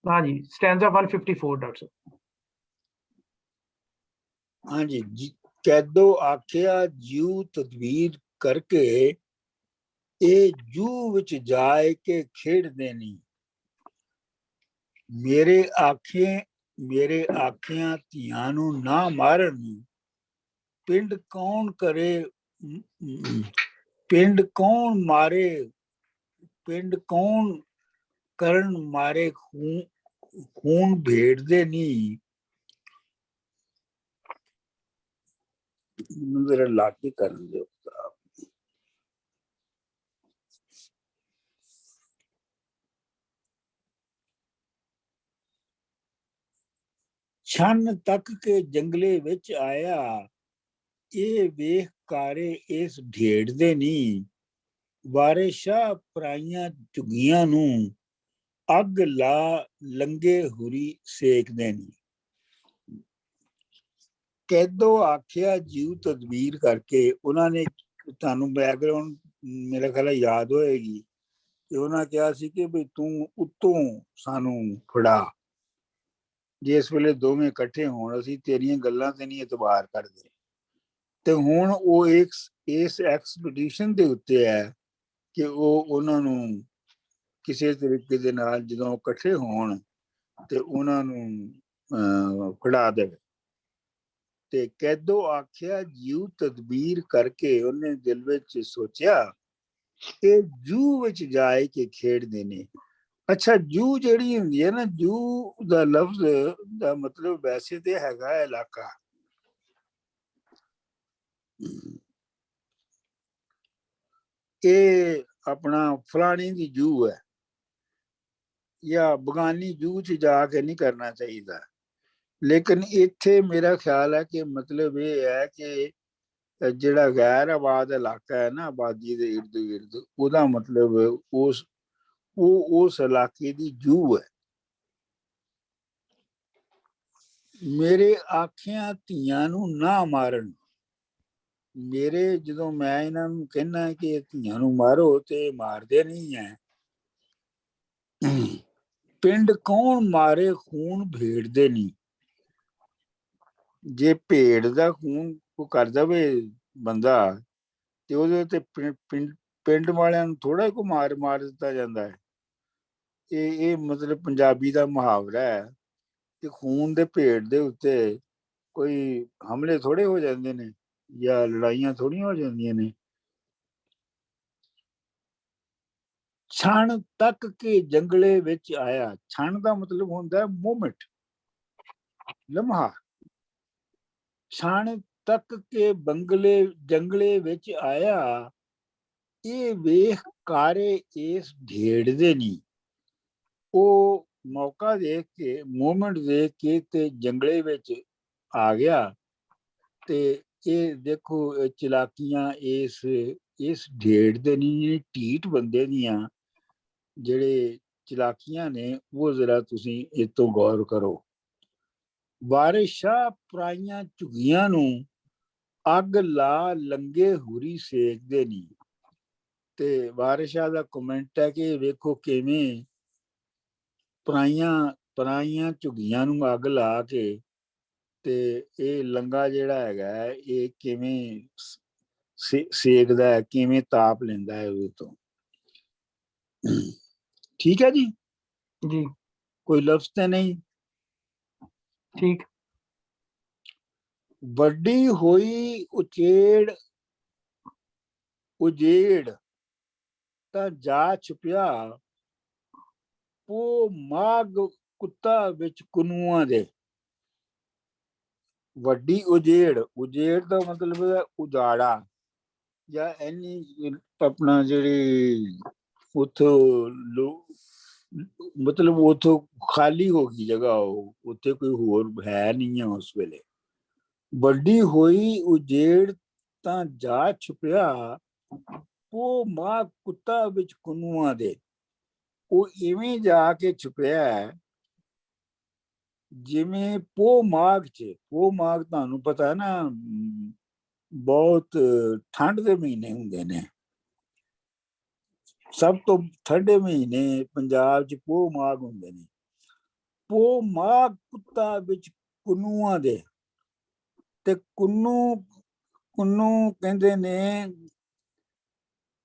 हाँ जी, stanza 154 doctor साहब। हाँ जी, कैदो आखिया जीव तदबीर करके ए जू विच जाए के खेड़ देनी। मेरे आखियां ਧੀਆਂ ਨੂੰ ਨਾ ਮਾਰਨ, ਪਿੰਡ ਕੌਣ ਕਰੇ, ਪਿੰਡ ਕੌਣ ਮਾਰੇ, ਪਿੰਡ ਕੌਣ ਕਰਨ ਮਾਰੇ ਖੂਨ ਭੇੜਦੇ ਨਹੀਂ। ਮੇਰਾ ਲਾਟੀ ਕਰਨ ਦਿਓ। ਛੰਨ ਤੱਕ ਕੇ ਜੰਗਲੇ ਵਿੱਚ ਆਇਆ, ਇਹ ਵੇਖ ਕਾਰੇ ਇਸ ਢੇੜਦੇ ਨਹੀਂ। ਵਾਰੇ ਸ਼ਾਹ ਪਰਾਈਆਂ ਝੁੱਗੀਆਂ ਨੂੰ ਅੱਗ ਲਾ ਲੰਗੇ ਹੁਰੀ ਸੇਕਦੇ ਨਹੀਂ। ਕੈਦੋ ਆਖਿਆ ਜੀਵ ਤਦਬੀਰ ਕਰਕੇ ਉਹਨਾਂ ਨੇ, ਤੁਹਾਨੂੰ ਬੈਕਗਰਾਉਂਡ ਮੇਰਾ ਖਿਆਲ ਯਾਦ ਹੋਏਗੀ, ਤੇ ਉਹਨਾਂ ਕਿਹਾ ਸੀ ਕਿ ਵੀ ਤੂੰ ਉੱਤੋਂ ਸਾਨੂੰ ਫੜਾ, ਜਿਸ ਵੇਲੇ ਦੋਵੇਂ ਇਕੱਠੇ ਹੋਣ ਅਸੀਂ ਤੇਰੀਆਂ ਗੱਲਾਂ ਤੇ ਨਹੀਂ ਇਤਬਾਰ ਕਰਦੇ। ਤੇ ਹੁਣ ਉਹ ਇਸ ਐਕਸਪੀਡੀਸ਼ਨ ਦੇ ਉੱਤੇ ਹੈ ਕਿ ਉਹ ਉਹਨਾਂ ਨੂੰ ਕਿਸੇ ਤਰੀਕੇ ਦੇ ਨਾਲ ਜਦੋਂ ਇਕੱਠੇ ਹੋਣ ਤੇ ਉਹਨਾਂ ਨੂੰ ਫੜਾ ਦੇਵੇ। ਤੇ ਕੈਦੋ ਆਖਿਆ ਜੀਵ ਤਦਬੀਰ ਕਰਕੇ ਉਹਨੇ ਦਿਲ ਵਿੱਚ ਸੋਚਿਆ ਕਿ ਜੂ ਵਿੱਚ ਜਾਏ ਕੇ ਖੇਡਦੇ ਨੇ। ਅੱਛਾ, ਜੂ ਜਿਹੜੀ ਹੁੰਦੀ ਹੈ ਨਾ, ਜੂ ਦਾ ਲਫ਼ਜ਼ ਦਾ ਮਤਲਬ ਵੈਸੇ ਤੇ ਹੈਗਾ ਇਲਾਕਾ। ਇਹ ਆਪਣਾ ਫਲਾਣੀ ਦੀ ਜੂ ਹੈ ਜਾਂ ਬਗਾਨੀ ਜੂ ਚ ਜਾ ਕੇ ਨਹੀਂ ਕਰਨਾ ਚਾਹੀਦਾ। ਲੇਕਿਨ ਇੱਥੇ ਮੇਰਾ ਖਿਆਲ ਹੈ ਕਿ ਮਤਲਬ ਇਹ ਹੈ ਕਿ ਜਿਹੜਾ ਗੈਰ ਆਬਾਦ ਇਲਾਕਾ ਹੈ ਨਾ, ਆਬਾਦੀ ਦੇ ਇਰਦ ਗਿਰਦ, ਉਹਦਾ ਮਤਲਬ ਉਸ ਇਲਾਕੇ ਦੀ ਜੂ ਹੈ। ਮੇਰੇ ਆਖਿਆਂ ਧੀਆਂ ਨੂੰ ਨਾ ਮਾਰਨ। ਮੇਰੇ ਜਦੋਂ ਮੈਂ ਇਹਨਾਂ ਨੂੰ ਕਹਿਣਾ ਕਿ ਧੀਆਂ ਨੂੰ ਮਾਰੋ ਤੇ ਮਾਰਦੇ ਨਹੀਂ ਹੈ। ਪਿੰਡ ਕੌਣ ਮਾਰੇ ਖੂਨ ਭੇੜਦੇ ਨਹੀਂ। ਜੇ ਭੇਡ ਦਾ ਖੂਨ ਉਹ ਕਰ ਦੇਵੇ ਬੰਦਾ ਤੇ ਉਹਦੇ ਤੇ ਪਿੰਡ ਵਾਲਿਆਂ ਨੂੰ ਥੋੜਾ ਕੋ ਮਾਰ ਦਿੱਤਾ ਜਾਂਦਾ ਹੈ। ਇਹ ਮਤਲਬ ਪੰਜਾਬੀ ਦਾ ਮੁਹਾਵਰਾ ਹੈ ਕਿ ਖੂਨ ਦੇ ਭੇਡ ਦੇ ਉੱਤੇ ਕੋਈ ਹਮਲੇ ਥੋੜੇ ਹੋ ਜਾਂਦੇ ਨੇ ਜਾਂ ਲੜਾਈਆਂ ਥੋੜੀਆਂ ਹੋ ਜਾਂਦੀਆਂ ਨੇ। ਛਣ ਤੱਕ ਕੇ ਜੰਗਲੇ ਵਿੱਚ ਆਇਆ। ਛਣ ਦਾ ਮਤਲਬ ਹੁੰਦਾ ਹੈ ਮੂਮੈਂਟ, ਲਮਹਾ। ਛਣ ਤੱਕ ਕੇ ਜੰਗਲੇ ਵਿੱਚ ਆਇਆ, ਇਹ ਵੇਖ ਕਾਰੇ ਇਸ ਢੇੜਦੇ ਨਹੀਂ। ਉਹ ਮੌਕਾ ਦੇਖ ਕੇ, ਮੂਮੈਂਟ ਦੇਖ ਕੇ ਤੇ ਜੰਗਲੇ ਵਿੱਚ ਆ ਗਿਆ। ਤੇ ਇਹ ਦੇਖੋ ਚਲਾਕੀਆਂ ਇਸ ਢੇੜਦੇ ਨਹੀਂ। ਢੀਠ ਬੰਦੇ ਦੀਆਂ ਜਿਹੜੇ ਚਲਾਕੀਆਂ ਨੇ ਉਹ ਜ਼ਰਾ ਤੁਸੀਂ ਇਹ ਤੋਂ ਗੌਰ ਕਰੋ। ਵਾਰਿਸ਼ਾਂ ਪਰਾਈਆਂ ਝੁੱਗੀਆਂ ਨੂੰ ਅੱਗ ਲਾ ਲੰਗੇ ਹੁਰੀ ਸੇਕਦੇ ਨਹੀਂ। ਤੇ ਵਾਰਿਸ਼ਾਂ ਦਾ ਕਮੈਂਟ ਹੈ ਕਿ ਵੇਖੋ ਕਿਵੇਂ ਪਰਾਈਆਂ ਝੁੱਗੀਆਂ ਨੂੰ ਅੱਗ ਲਾ ਕੇ ਤੇ ਇਹ ਲੰਗਾ ਜਿਹੜਾ ਹੈਗਾ ਇਹ ਕਿਵੇਂ ਸੇਕਦਾ ਹੈ, ਕਿਵੇਂ ਤਾਪ ਲੈਂਦਾ ਹੈ ਉਹਦੇ ਤੋਂ। ਠੀਕ ਹੈ ਜੀ, ਕੋਈ ਲਫ਼ਜ਼ ਤੇ ਨਹੀਂ? ਠੀਕ। ਵੱਡੀ ਹੋਈ ਉਜੇੜ ਤਾਂ ਜਾ ਛੁਪਿਆ, ਉਹ ਮਾਗ ਕੁੱਤਾ ਵਿੱਚ ਕੁਨੂਆਂ ਦੇ। ਵੱਡੀ ਉਜੇੜ ਦਾ ਮਤਲਬ ਹੈ ਉਜਾੜਾ, ਜਾਂ ਇੰਨੀ ਆਪਣਾ ਜਿਹੜੀ ਉੱਥੋਂ ਮਤਲਬ ਉੱਥੋਂ ਖਾਲੀ ਹੋ ਗਈ ਜਗ੍ਹਾ, ਉੱਥੇ ਕੋਈ ਹੋਰ ਹੈ ਨਹੀਂ ਹੈ ਉਸ ਵੇਲੇ। ਵੱਡੀ ਹੋਈ ਉਜੇੜ ਤਾਂ ਜਾ ਛੁਪਿਆ, ਉਹ ਮਾਂ ਕੁੱਤਾ ਵਿੱਚ ਕੁਨੂਆਂ ਦੇ। ਉਹ ਇਵੇਂ ਜਾ ਕੇ ਛੁਪਿਆ ਜਿਵੇਂ ਪੋਹ ਮਾਘ ਤੁਹਾਨੂੰ ਪਤਾ ਹੈ ਨਾ, ਬਹੁਤ ਠੰਡ ਦੇ ਮਹੀਨੇ ਹੁੰਦੇ ਨੇ। ਸਭ ਤੋਂ ਠੰਡੇ ਮਹੀਨੇ ਪੰਜਾਬ 'ਚ ਪੋਹ ਮਾਘ ਹੁੰਦੇ ਨੇ। ਪੋ ਮਾਂ ਕੁੱਤਾ ਵਿੱਚ ਕੁਨੂਆਂ ਦੇ, ਤੇ ਕੁੰਨੂ ਕਹਿੰਦੇ ਨੇ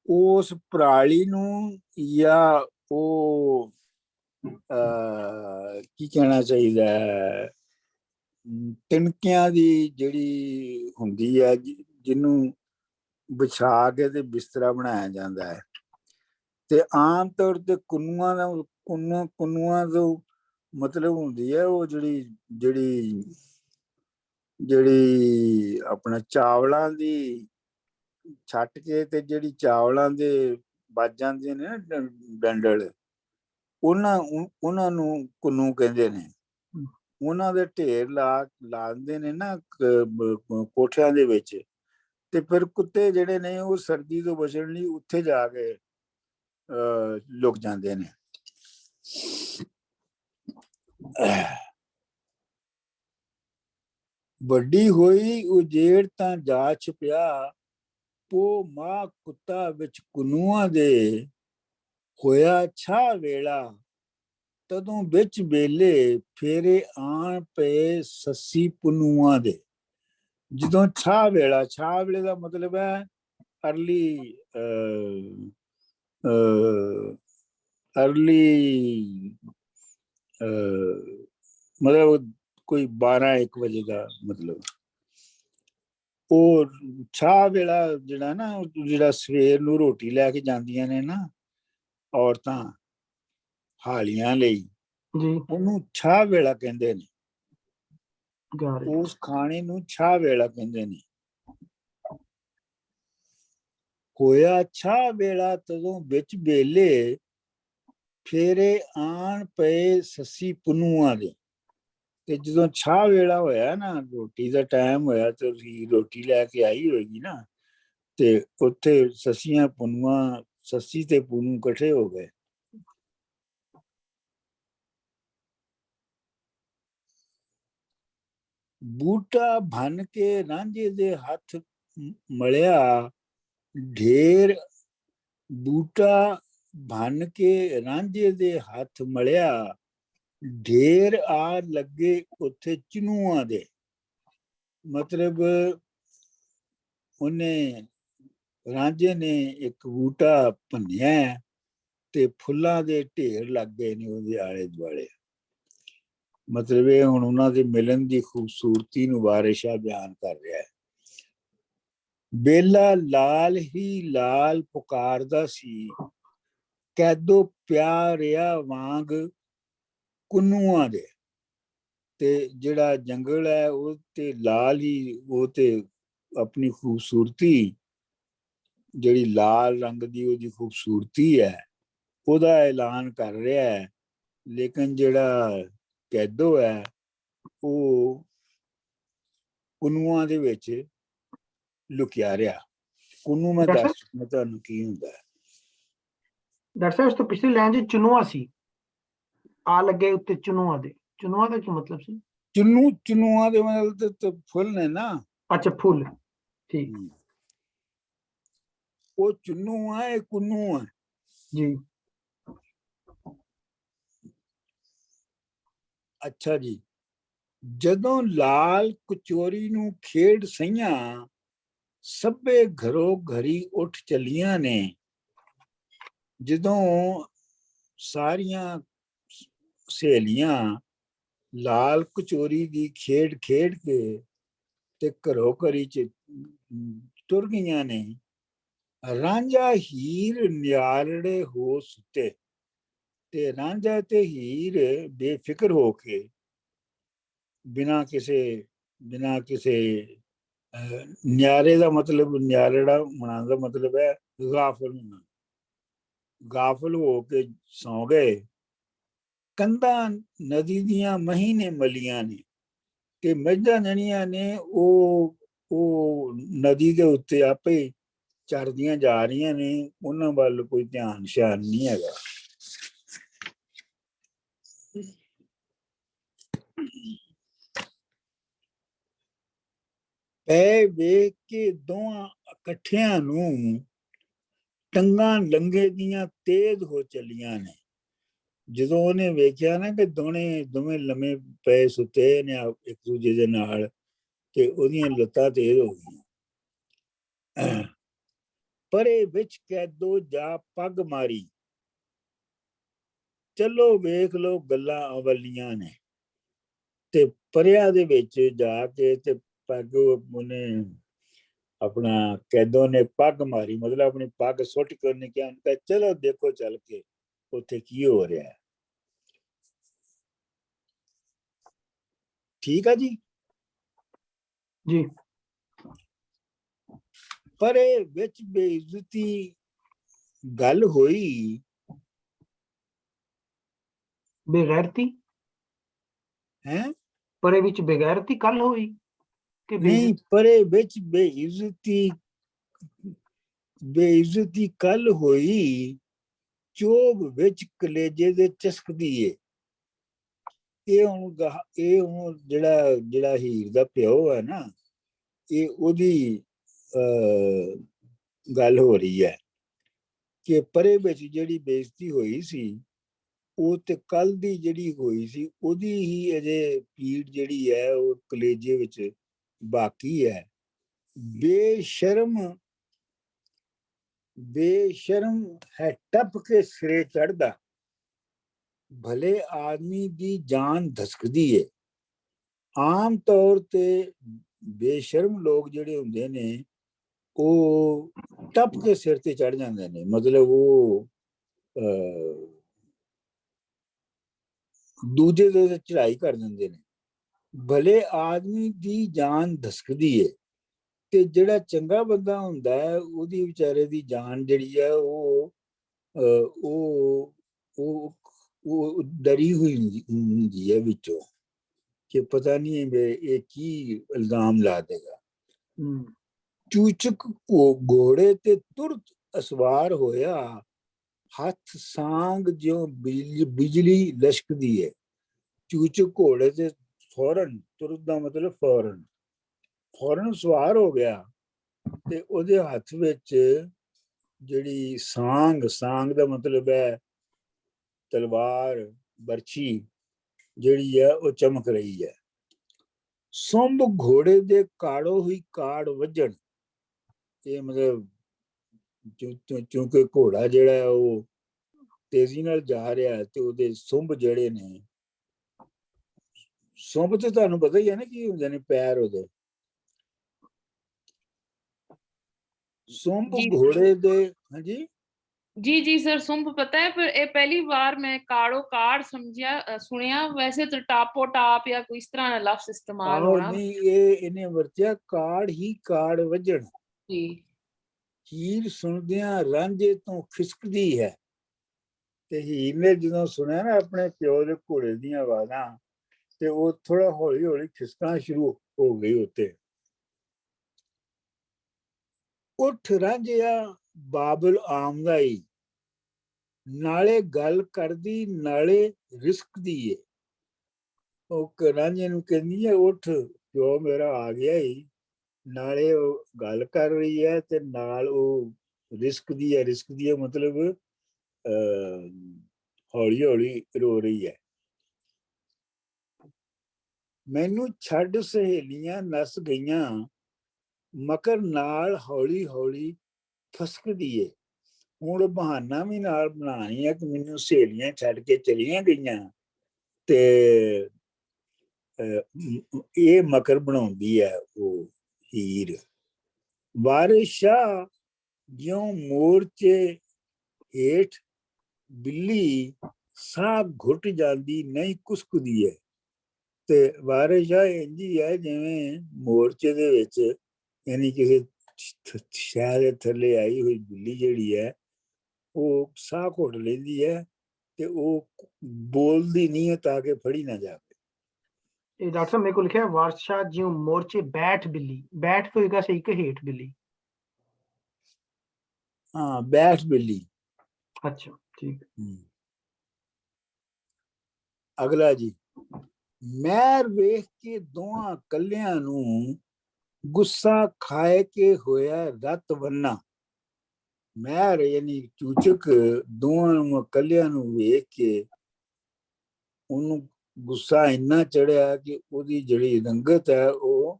ਉਸ ਪਰਾਲੀ ਨੂੰ, ਜਾਂ ਉਹ ਕੀ ਕਹਿਣਾ ਚਾਹੀਦਾ ਹੈ, ਤਿਣਕਿਆਂ ਦੀ ਜਿਹੜੀ ਹੁੰਦੀ ਹੈ, ਜਿਹਨੂੰ ਵਿਛਾ ਕੇ ਤੇ ਬਿਸਤਰਾ ਬਣਾਇਆ ਜਾਂਦਾ ਹੈ। ਤੇ ਆਮ ਤੌਰ ਤੇ ਕੁੰਨੂਆਂ ਤੋਂ ਮਤਲਬ ਹੁੰਦੀ ਹੈ ਉਹ ਜਿਹੜੀ ਆਪਣਾ ਚਾਵਲਾਂ ਦੀ ਛੱਟ ਕੇ, ਤੇ ਜਿਹੜੀ ਚਾਵਲਾਂ ਦੇ ਵੱਜ ਜਾਂਦੇ ਨੇ ਨਾ ਡੰਡਲ, ਉਹਨਾਂ ਨੂੰ ਕੁੰਨੂ ਕਹਿੰਦੇ ਨੇ। ਉਹਨਾਂ ਦੇ ਢੇਰ ਲਾ ਦਿੰਦੇ ਨੇ ਨਾ ਕੋਠਿਆਂ ਦੇ ਵਿੱਚ, ਤੇ ਫਿਰ ਕੁੱਤੇ ਜਿਹੜੇ ਨੇ ਉਹ ਸਰਦੀ ਤੋਂ ਬਚਣ ਲਈ ਉੱਥੇ ਜਾ ਕੇ ਲੁਕ ਜਾਂਦੇ ਨੇ। ਵੱਡੀ ਹੋਈ ਉਜੇੜ ਤਾਂ ਜਾ ਛੁਪਿਆ, ਪੋ ਮਾਂ ਕੁੱਤਾ ਵਿੱਚ ਕੁਨੂਆਂ ਦੇ, ਹੋਇਆ ਛਾ ਵੇਲਾ ਤਦੋਂ ਵਿੱਚ ਵੇਲੇ, ਫੇਰੇ ਆਣ ਪਏ ਸੱਸੀ ਪੁਨੂਆਂ ਦੇ। ਜਦੋਂ ਛਾ ਵੇਲੇ ਦਾ ਮਤਲਬ ਹੈ ਅਰਲੀ ਮਤਲਬ ਕੋਈ 12-1 ਵਜੇ ਦਾ ਮਤਲਬ। ਉਹ ਛਾਹ ਵੇਲਾ ਜਿਹੜਾ ਨਾ, ਜਿਹੜਾ ਸਵੇਰ ਨੂੰ ਰੋਟੀ ਲੈ ਕੇ ਜਾਂਦੀਆਂ ਨੇ ਨਾ ਔਰਤਾਂ ਹਾਲੀਆਂ ਲਈ, ਉਹਨੂੰ ਛਾਹ ਵੇਲਾ ਕਹਿੰਦੇ ਨੇ। ਉਸ ਖਾਣੇ ਨੂੰ ਛਾਹ ਵੇਲਾ ਕਹਿੰਦੇ ਨੇ। ਹੋਇਆ ਛਾਹ ਵੇਲਾ ਤਦੋਂ ਵਿੱਚ ਵੇਲੇ, ਫੇਰੇ ਆਣ ਪਏ ਸੱਸੀ ਪੁਨੂਆਂ ਦੇ। ਤੇ ਜਦੋਂ ਛਾਹ ਵੇਲਾ ਹੋਇਆ ਨਾ, ਰੋਟੀ ਦਾ ਟਾਈਮ ਹੋਇਆ, ਤੇ ਰੋਟੀ ਲੈ ਕੇ ਆਈ ਹੋਏਗੀ ਨਾ, ਤੇ ਉੱਥੇ ਸੱਸੀਆਂ ਪੁਨੂਆਂ, ਸੱਸੀ ਤੇ ਪੁਨੂ ਇਕੱਠੇ ਹੋ ਗਏ। ਬੂਟਾ ਭੰਨ ਕੇ ਰਾਂਝੇ ਦੇ ਹੱਥ ਮਲਿਆ ਢੇਰ, ਬੂਟਾ ਭੰਨ ਕੇ ਰਾਂਝੇ ਦੇ ਹੱਥ ਮਲਿਆ ਢੇਰ, ਆ ਲੱਗੇ ਉੱਥੇ ਚਨੂਆਂ ਦੇ। ਮਤਲਬ ਉਹਨੇ, ਰਾਂਝੇ ਨੇ ਇੱਕ ਬੂਟਾ ਭੰਨਿਆ ਤੇ ਫੁੱਲਾਂ ਦੇ ਢੇਰ ਲੱਗ ਗਏ ਨੇ ਉਹਦੇ ਆਲੇ ਦੁਆਲੇ। ਮਤਲਬ ਇਹ ਹੁਣ ਉਹਨਾਂ ਦੇ ਮਿਲਣ ਦੀ ਖੂਬਸੂਰਤੀ ਨੂੰ ਵਾਰਿਸ਼ਾ ਬਿਆਨ ਕਰ ਰਿਹਾ ਹੈ। ਬੇਲਾ ਲਾਲ ਹੀ ਲਾਲ ਪੁਕਾਰਦਾ ਸੀ, ਕੈਦੋ ਪਿਆਰਿਆ ਵਾਂਗ ਕੁਨੂਆਂ ਦੇ। ਤੇ ਜਿਹੜਾ ਜੰਗਲ ਹੈ ਉਹ ਤੇ ਲਾਲ ਹੀ, ਉਹ ਤੇ ਆਪਣੀ ਖੂਬਸੂਰਤੀ, ਜਿਹੜੀ ਲਾਲ ਰੰਗ ਦੀ ਉਹਦੀ ਖੂਬਸੂਰਤੀ ਹੈ, ਉਹਦਾ ਐਲਾਨ ਕਰ ਰਿਹਾ ਹੈ। ਲੇਕਿਨ ਜਿਹੜਾ ਕੈਦੋ ਹੈ ਉਹ ਕੁਨੂਆਂ ਦੇ ਵਿੱਚ ਲੁਕਿਆ ਰਿਹਾ। ਕੁਨੂ ਮੈਂ ਦੱਸ ਚੁੱਕਾ ਤੁਹਾਨੂੰ ਕੀ ਹੁੰਦਾ ਹੈ। ਡਾਕਟਰ ਸਾਹਿਬ, ਉਸ ਤੋਂ ਪਿਛਲੀ ਲਾਈਨ 'ਚ ਚੁਨੂਆ ਸੀ, ਆ ਲੱਗੇ ਉੱਤੇ ਚੁਨੂਆ ਦੇ। ਚੁਨੂਆ ਦਾ ਕੀ ਮਤਲਬ ਸੀ? ਚੁਨੂਆਂ ਦੇ ਮਤਲਬ ਤੇ ਫੁੱਲ ਨੇ ਨਾ। ਅੱਛਾ, ਫੁੱਲ, ਠੀਕ। ਉਹ ਚੁੰਨੂ ਆ, ਇਹ ਕੁੰਨੂ ਆ ਜੀ। ਅੱਛਾ ਜੀ। ਜਦੋਂ ਲਾਲ ਕਚੋਰੀ ਨੂੰ ਖੇਡ ਸਈਆਂ, ਸਭੇ ਘਰੋਂ ਘਰੀ ਉੱਠ ਚਲੀਆਂ ਨੇ। ਜਦੋਂ ਸਾਰੀਆਂ ਸਹੇਲੀਆਂ ਲਾਲ ਕਚੋਰੀ ਦੀ ਖੇਡ ਖੇਡ ਕੇ ਤੇ ਘਰੋਂ ਘਰੀ ਚ ਤੁਰ ਗਈਆਂ ਨੇ, ਰਾਂਝਾ ਹੀਰ ਨਿਆਲੜੇ ਹੋ ਸੁੱਤੇ। ਤੇ ਰਾਂਝਾ ਤੇ ਹੀਰ ਬੇਫਿਕਰ ਹੋ ਕੇ, ਬਿਨਾਂ ਕਿਸੇ ਨਿਆਰੇ ਦਾ ਮਤਲਬ, ਨਿਆਲੜਾ ਮਨਾਉਣ ਦਾ ਮਤਲਬ ਹੈ ਗਾਫਲ ਹੋਣਾ। ਗਾਫਲ ਹੋ ਕੇ ਸੌਂ ਗਏ। ਕੰਧਾਂ ਨਦੀ ਦੀਆਂ ਮਹੀਨੇ ਮਲੀਆਂ ਨੇ, ਤੇ ਮੱਝਾਂ ਜਿਹੜੀਆਂ ਨੇ ਉਹ ਨਦੀ ਦੇ ਉੱਤੇ ਆਪੇ ਚਰਦੀਆਂ ਜਾ ਰਹੀਆਂ ਨੇ, ਉਹਨਾਂ ਵੱਲ ਕੋਈ ਧਿਆਨ ਸ਼ਿਆਨ ਨਹੀਂ ਹੈਗਾ। ਪੈ ਵੇਖ ਕੇ ਦੋਵਾਂ ਇਕੱਠਿਆਂ ਨੂੰ, ਟੰਗਾਂ ਲੰਗੇ ਦੀਆਂ ਤੇਜ਼ ਹੋ ਚੱਲੀਆਂ ਨੇ। ਜਦੋਂ ਉਹਨੇ ਵੇਖਿਆ ਨਾ ਕਿ ਦੋਵੇਂ ਲੰਮੇ ਪਏ ਸੁੱਤੇ ਨੇ ਇੱਕ ਦੂਜੇ ਦੇ ਨਾਲ, ਤੇ ਉਹਦੀਆਂ ਲੱਤਾਂ ਤੇਜ਼ ਹੋ ਗਈਆਂ। ਪਰੇ ਵਿੱਚ ਕੈਦੋ ਜਾ ਪੱਗ ਮਾਰੀ, ਚਲੋ ਵੇਖ ਲੋ ਗੱਲਾਂ ਅਵਲੀਆਂ ਨੇ। ਤੇ ਪਰਿਆਂ ਦੇ ਵਿੱਚ ਜਾ ਕੇ ਤੇ ਪੱਗ ਉਹਨੇ ਆਪਣਾ ਕੈਦੋ ਨੇ ਪੱਗ ਮਾਰੀ, ਮਤਲਬ ਆਪਣੀ ਪੱਗ ਸੁੱਟ ਕੇ ਉਹਨੇ ਕਿਹਾ ਚਲੋ ਦੇਖੋ ਚੱਲ ਕੇ ਉੱਥੇ ਕੀ ਹੋ ਰਿਹਾ ਹੈ। ਠੀਕ ਆ ਜੀ ਜੀ। ਪਰੇ ਵਿੱਚ ਬੇਇੱਜ਼ਤੀ ਗੱਲ ਹੋਈ, ਬੇਗੈਰਤੀ ਹੈ ਪਰੇ ਵਿੱਚ ਬੇਗੈਰਤੀ ਕੱਲ ਹੋਈ ਕਿ ਨਹੀਂ, ਪਰੇ ਵਿੱਚ ਬੇਇੱਜ਼ਤੀ ਕੱਲ ਹੋਈ, ਚੋਬ ਵਿੱਚ ਕਲੇਜੇ ਦੇ ਚਸਕਦੀ ਏ। ਇਹ ਹੁਣ ਜਿਹੜਾ ਹੀਰ ਦਾ ਪਿਓ ਹੈ ਨਾ, ਇਹ ਉਹਦੀ ਗੱਲ ਹੋ ਰਹੀ ਹੈ ਕਿ ਪਰੇ ਵਿੱਚ ਜਿਹੜੀ ਬੇਇੱਜ਼ਤੀ ਹੋਈ ਸੀ, ਉਹ ਤੇ ਕੱਲ ਦੀ ਜਿਹੜੀ ਹੋਈ ਸੀ ਉਹਦੀ ਹੀ ਅਜੇ ਪੀੜ ਜਿਹੜੀ ਹੈ ਉਹ ਕਲੇਜੇ ਵਿੱਚ ਬਾਕੀ ਹੈ। ਬੇਸ਼ਰਮ ਹੈ ਟੱਪ ਕੇ ਸਿਰੇ ਚੜਦਾ, ਭਲੇ ਆਦਮੀ ਦੀ ਜਾਨ ਧਸਕਦੀ ਏ। ਆਮ ਤੌਰ ਤੇ ਬੇਸ਼ਰਮ ਲੋਕ ਜਿਹੜੇ ਹੁੰਦੇ ਨੇ ਉਹ ਟੱਪ ਕੇ ਸਿਰ ਤੇ ਚੜ ਜਾਂਦੇ ਨੇ, ਮਤਲਬ ਉਹ ਦੂਜੇ ਦੇ ਚੜਾਈ ਕਰ ਦਿੰਦੇ ਨੇ। ਭਲੇ ਆਦਮੀ ਦੀ ਜਾਨ ਧਸਕਦੀ ਏ, ਤੇ ਜਿਹੜਾ ਚੰਗਾ ਬੰਦਾ ਹੁੰਦਾ ਹੈ ਉਹਦੀ ਵਿਚਾਰੇ ਦੀ ਜਾਨ ਜਿਹੜੀ ਹੈ ਉਹ ਡਰੀ ਹੋਈ ਹੁੰਦੀ ਹੈ ਵਿੱਚੋਂ ਕਿ ਪਤਾ ਨਹੀਂ ਇਹ ਕੀ ਇਲਜ਼ਾਮ ਲਾ ਦੇਗਾ। ਚੂਚਕ ਘੋੜੇ ਤੇ ਤੁਰਤ ਅਸਵਾਰ ਹੋਇਆ, ਹੱਥ ਸਾਂਗ ਜਿਉਂ ਬਿਜਲੀ ਲਸ਼ਕਦੀ ਹੈ। ਚੂਚਕ ਘੋੜੇ ਤੇ ਫੌਰਨ, ਤੁਰਤ ਦਾ ਮਤਲਬ ਫੌਰਨ ਸਵਾਰ ਹੋ ਗਿਆ, ਤੇ ਉਹਦੇ ਹੱਥ ਵਿੱਚ ਜਿਹੜੀ ਸਾਂਗ ਦਾ ਮਤਲਬ ਹੈ ਤਲਵਾਰ, ਬਰਛੀ ਜਿਹੜੀ ਹੈ ਉਹ ਚਮਕ ਰਹੀ ਹੈ। ਸੁੰਭ ਘੋੜੇ ਦੇ ਕਾੜੋ ਹੀ ਕਾੜ ਵੱਜਣ, ਇਹ ਮਤਲਬ ਕਿਉਂਕਿ ਘੋੜਾ ਜਿਹੜਾ ਹੈ ਉਹ ਤੇਜ਼ੀ ਨਾਲ ਜਾ ਰਿਹਾ, ਤੇ ਉਹਦੇ ਸੁੰਭ ਜਿਹੜੇ ਨੇ, ਸੁੰਭ ਤੇ ਤੁਹਾਨੂੰ ਪਤਾ ਹੀ ਹੈ ਨਾ ਕੀ ਹੁੰਦੇ ਨੇ, ਪੈਰ ਉਹਦੇ। ਸੁੰਭ ਘੋੜੇ ਦੇ, ਹਾਂਜੀ जी सर, सुंभ पता है, पर ये पहली बार मैं काड़ो काड़ समझिया सुनिया। वैसे तो टापो टाप या कोई इस तरह का लफ्ज इस्तेमाल होना नहीं, ये इन्हें वरतिया काड़ ही काड़ वजन। जी। ਹੀਰ ਸੁਣਦਿਆਂ ਰਾਂਝੇ ਤੋਂ ਖਿਸਕਦੀ ਹੈ, ਤੇ ਹੀਰ ਨੇ ਜਦੋਂ ਸੁਣਿਆ ਨਾ ਆਪਣੇ ਪਿਓ ਦੇ ਘੋੜੇ ਦੀਆਂ ਆਵਾਜ਼ਾਂ, ਤੇ ਉਹ ਥੋੜਾ ਹੌਲੀ ਹੌਲੀ ਖਿਸਕਣਾ ਸ਼ੁਰੂ ਹੋ ਗਈ ਉੱਤੇ। ਉੱਠ ਰਾਂਝਿਆ ਬਾਬਲ ਆਮਦਾਈ, ਨਾਲੇ ਗੱਲ ਕਰਦੀ ਨਾਲੇ ਰਿਸਕਦੀ ਏ। ਉਹ ਰਾਂਝੇ ਨੂੰ ਕਹਿੰਦੀ ਹੈ ਉੱਠ, ਪਿਓ ਮੇਰਾ ਆ ਗਿਆ ਹੀ, ਨਾਲੇ ਉਹ ਗੱਲ ਕਰ ਰਹੀ ਹੈ ਤੇ ਨਾਲ ਉਹ ਰਿਸਕਦੀ ਹੈ ਮਤਲਬ ਹੌਲੀ ਹੌਲੀ ਰੋ ਰਹੀ ਹੈ। ਮੈਨੂੰ ਛੱਡ ਸਹੇਲੀਆਂ ਨਸ ਗਈਆਂ, ਮਕਰ ਨਾਲ ਹੌਲੀ ਹੌਲੀ ਫਸਕਦੀ ਏ। ਹੁਣ ਬਹਾਨਾ ਵੀ ਨਾਲ ਬਣਾਣੀ ਹੈ ਕਿ ਮੈਨੂੰ ਸਹੇਲੀਆਂ ਛੱਡ ਕੇ ਚਲੀਆਂ ਗਈਆਂ, ਤੇ ਇਹ ਮਕਰ ਬਣਾਉਂਦੀ ਹੈ ਉਹ ਹੀਰ। ਵਾਰਿਸ਼ਾ ਜਿਉਂ ਮੋਰਚੇ ਹੇਠ ਬਿੱਲੀ, ਸਾਹ ਘੁੱਟ ਜਾਂਦੀ ਨਹੀਂ ਕੁਸਕਦੀ ਹੈ। ਤੇ ਵਾਰਿਸ਼ਾ ਇੰਜੀ ਹੈ ਜਿਵੇਂ ਮੋਰਚੇ ਦੇ ਵਿੱਚ, ਯਾਨੀ ਕਿਸੇ ਸ਼ਹਿਰ ਦੇ ਥੱਲੇ ਆਈ ਹੋਈ ਬਿੱਲੀ ਜਿਹੜੀ ਹੈ ਉਹ ਸਾਹ ਘੁੱਟ ਲੈਂਦੀ ਹੈ, ਤੇ ਉਹ ਬੋਲਦੀ ਨਹੀਂ ਹੈ ਤਾਂ ਕਿ ਫੜੀ ਨਾ ਜਾਵੇ। डॉक्टर साहब मेरे को लिखा है वार्षा ज्यों मोर्चे बैठ बिल्ली, बैठ तो एक सही के हेठ बिल्ली। हाँ, बैठ बिल्ली। अच्छा ठीक। अगला जी, मैर वेख के दोहां कलियां नू, गुस्सा खाए के होया रत वन्ना। मैर यानी चूचक दोहां कलियां नू वेख के ਉਹਨੂੰ ਗੁੱਸਾ ਇੰਨਾ ਚੜਿਆ ਕਿ ਉਹਦੀ ਜਿਹੜੀ ਰੰਗਤ ਹੈ ਉਹ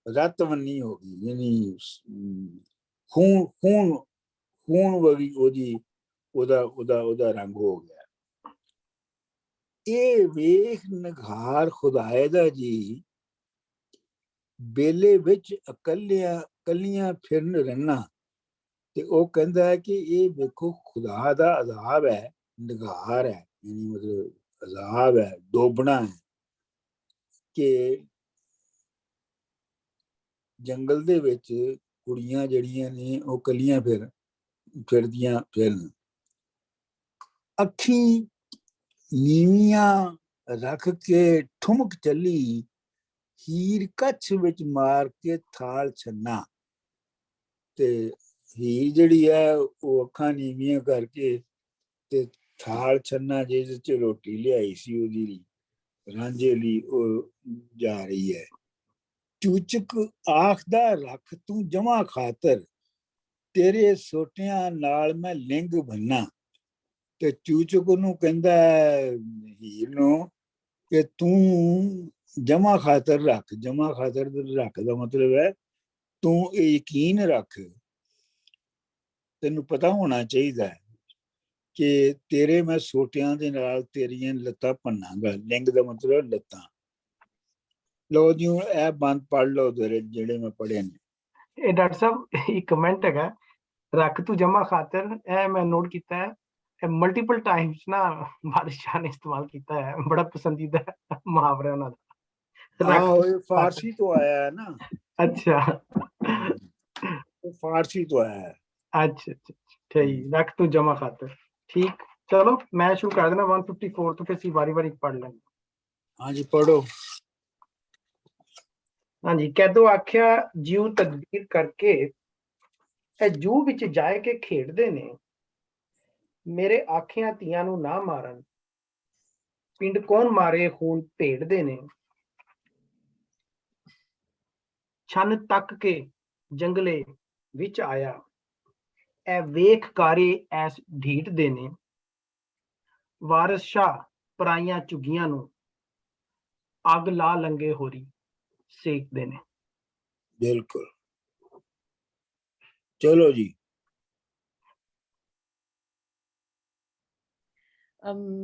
ਰਤਵੰਨੀ ਹੋ ਗਈ, ਯਾਨੀ ਖੂਨ ਖੂਨ ਖੂਨ ਵਗੀ ਉਹਦਾ ਰੰਗ ਹੋ ਗਿਆ। ਇਹ ਵੇਖ ਨਿਘਾਰ ਖੁਦਾਏ ਦਾ ਜੀ ਬੇਲੇ ਵਿੱਚ ਇਕੱਲੀਆਂ ਫਿਰਨ ਰਹਿਣਾ, ਤੇ ਉਹ ਕਹਿੰਦਾ ਹੈ ਕਿ ਇਹ ਵੇਖੋ ਖੁਦਾ ਦਾ ਅਜ਼ਾਬ ਹੈ, ਨਿਘਾਰ ਹੈ, ਯਾਨੀ ਮਤਲਬ ਅਜ਼ਾਬ ਹੈ, ਡੋਬਣਾ ਹੈ, ਕਿ ਜੰਗਲ ਦੇ ਵਿੱਚ ਕੁੜੀਆਂ ਜਿਹੜੀਆਂ ਨੇ ਉਹ ਇਕੱਲੀਆਂ ਫਿਰਦੀਆਂ ਫਿਰਨ, ਅੱਖੀਂ ਨੀਵੀਆਂ ਰੱਖ ਕੇ ਠੁਮਕ ਚੱਲੀ, ਹੀਰ ਕੱਛ ਵਿੱਚ ਮਾਰ ਕੇ ਥਾਲ ਛੰਨਾ। ਤੇ ਹੀਰ ਜਿਹੜੀ ਹੈ ਉਹ ਅੱਖਾਂ ਨੀਵੀਆਂ ਕਰਕੇ ਤੇ ਥਾਲ ਛੰਨਾ ਜਿਹਦੇ ਚ ਰੋਟੀ ਲਿਆਈ ਸੀ ਉਹਦੀ ਰਾਂਝੇ ਲਈ ਉਹ ਜਾ ਰਹੀ ਹੈ। ਚੂਚਕ ਆਖਦਾ ਰੱਖ ਤੂੰ ਜਮਾ ਖਾਤਰ, ਤੇਰੇ ਸੋਟਿਆਂ ਨਾਲ ਮੈਂ ਲਿੰਗ ਬੰਨਾ। ਤੇ ਚੂਚਕ ਉਹਨੂੰ ਕਹਿੰਦਾ ਹੀਰ ਨੂੰ ਕਿ ਤੂੰ ਜਮਾ ਖਾਤਰ ਰੱਖ, ਜਮਾ ਖਾਤਰ ਰੱਖ ਦਾ ਮਤਲਬ ਹੈ ਤੂੰ ਇਹ ਯਕੀਨ ਰੱਖ, ਤੈਨੂੰ ਪਤਾ ਹੋਣਾ ਚਾਹੀਦਾ ਹੈ ਕਿ ਤੇਰੇ ਮੈਂ ਸੋਟਿਆਂ ਦੇ ਨਾਲ ਤੇਰੀਆਂ ਲੱਤਾਂ ਭੰਨਾਂਗਾ। ਲਿੰਗ ਦਾ ਮਤਲਬ ਲੱਤਾਂ। ਲੋ ਜੀ ਹੁਣ ਇਹ ਬੰਦ ਪੜ੍ਹ ਲਓ ਜਿਹੜੇ ਮੈਂ ਪੜ੍ਹੇ ਨੇ। ਇਹ ਡਾਕਟਰ ਸਾਹਿਬ ਇੱਕ ਕਮੈਂਟ ਹੈਗਾ, ਰੱਖ ਤੂੰ ਜਮਾ ਖਾਤਰ, ਇਹ ਮੈਂ ਨੋਟ ਕੀਤਾ ਹੈ, ਇਹ ਮਲਟੀਪਲ ਟਾਈਮਸ ਨਾ ਬਾਦਸ਼ਾਹ ਨੇ ਇਸਤੇਮਾਲ ਕੀਤਾ ਹੈ, ਬੜਾ ਪਸੰਦੀਦਾ ਮੁਹਾਵਰਾ ਉਹਨਾਂ ਦਾ। ਆਹੋ ਇਹ ਫਾਰਸੀ ਤੋਂ ਆਇਆ ਹੈ ਨਾ। ਅੱਛਾ ਇਹ ਫਾਰਸੀ ਤੋਂ ਆਇਆ ਹੈ। अच्छा अच्छा ठीक, रख तू जमा खातर। ठीक, चलो मैं शुरू कर देना 154 तो फिर बारी बारी पढ़ लेंगे। हाँ जी पढ़ो। हाँ जी, कैदो आख्या जीव तदबीर करके ए जू विच जाए के खेडदे ने, मेरे आखियां तियां नू ना मारन, पिंड कौन मारे खून भेड़दे ने, छन तक के जंगले विच आया, ए वेख कारे ऐस ढीठ दे ने, वारिस शाह पराइयां चुगियां नू अग ला लंगे होरी सेकदे ने। बिल्कुल, चलो जी।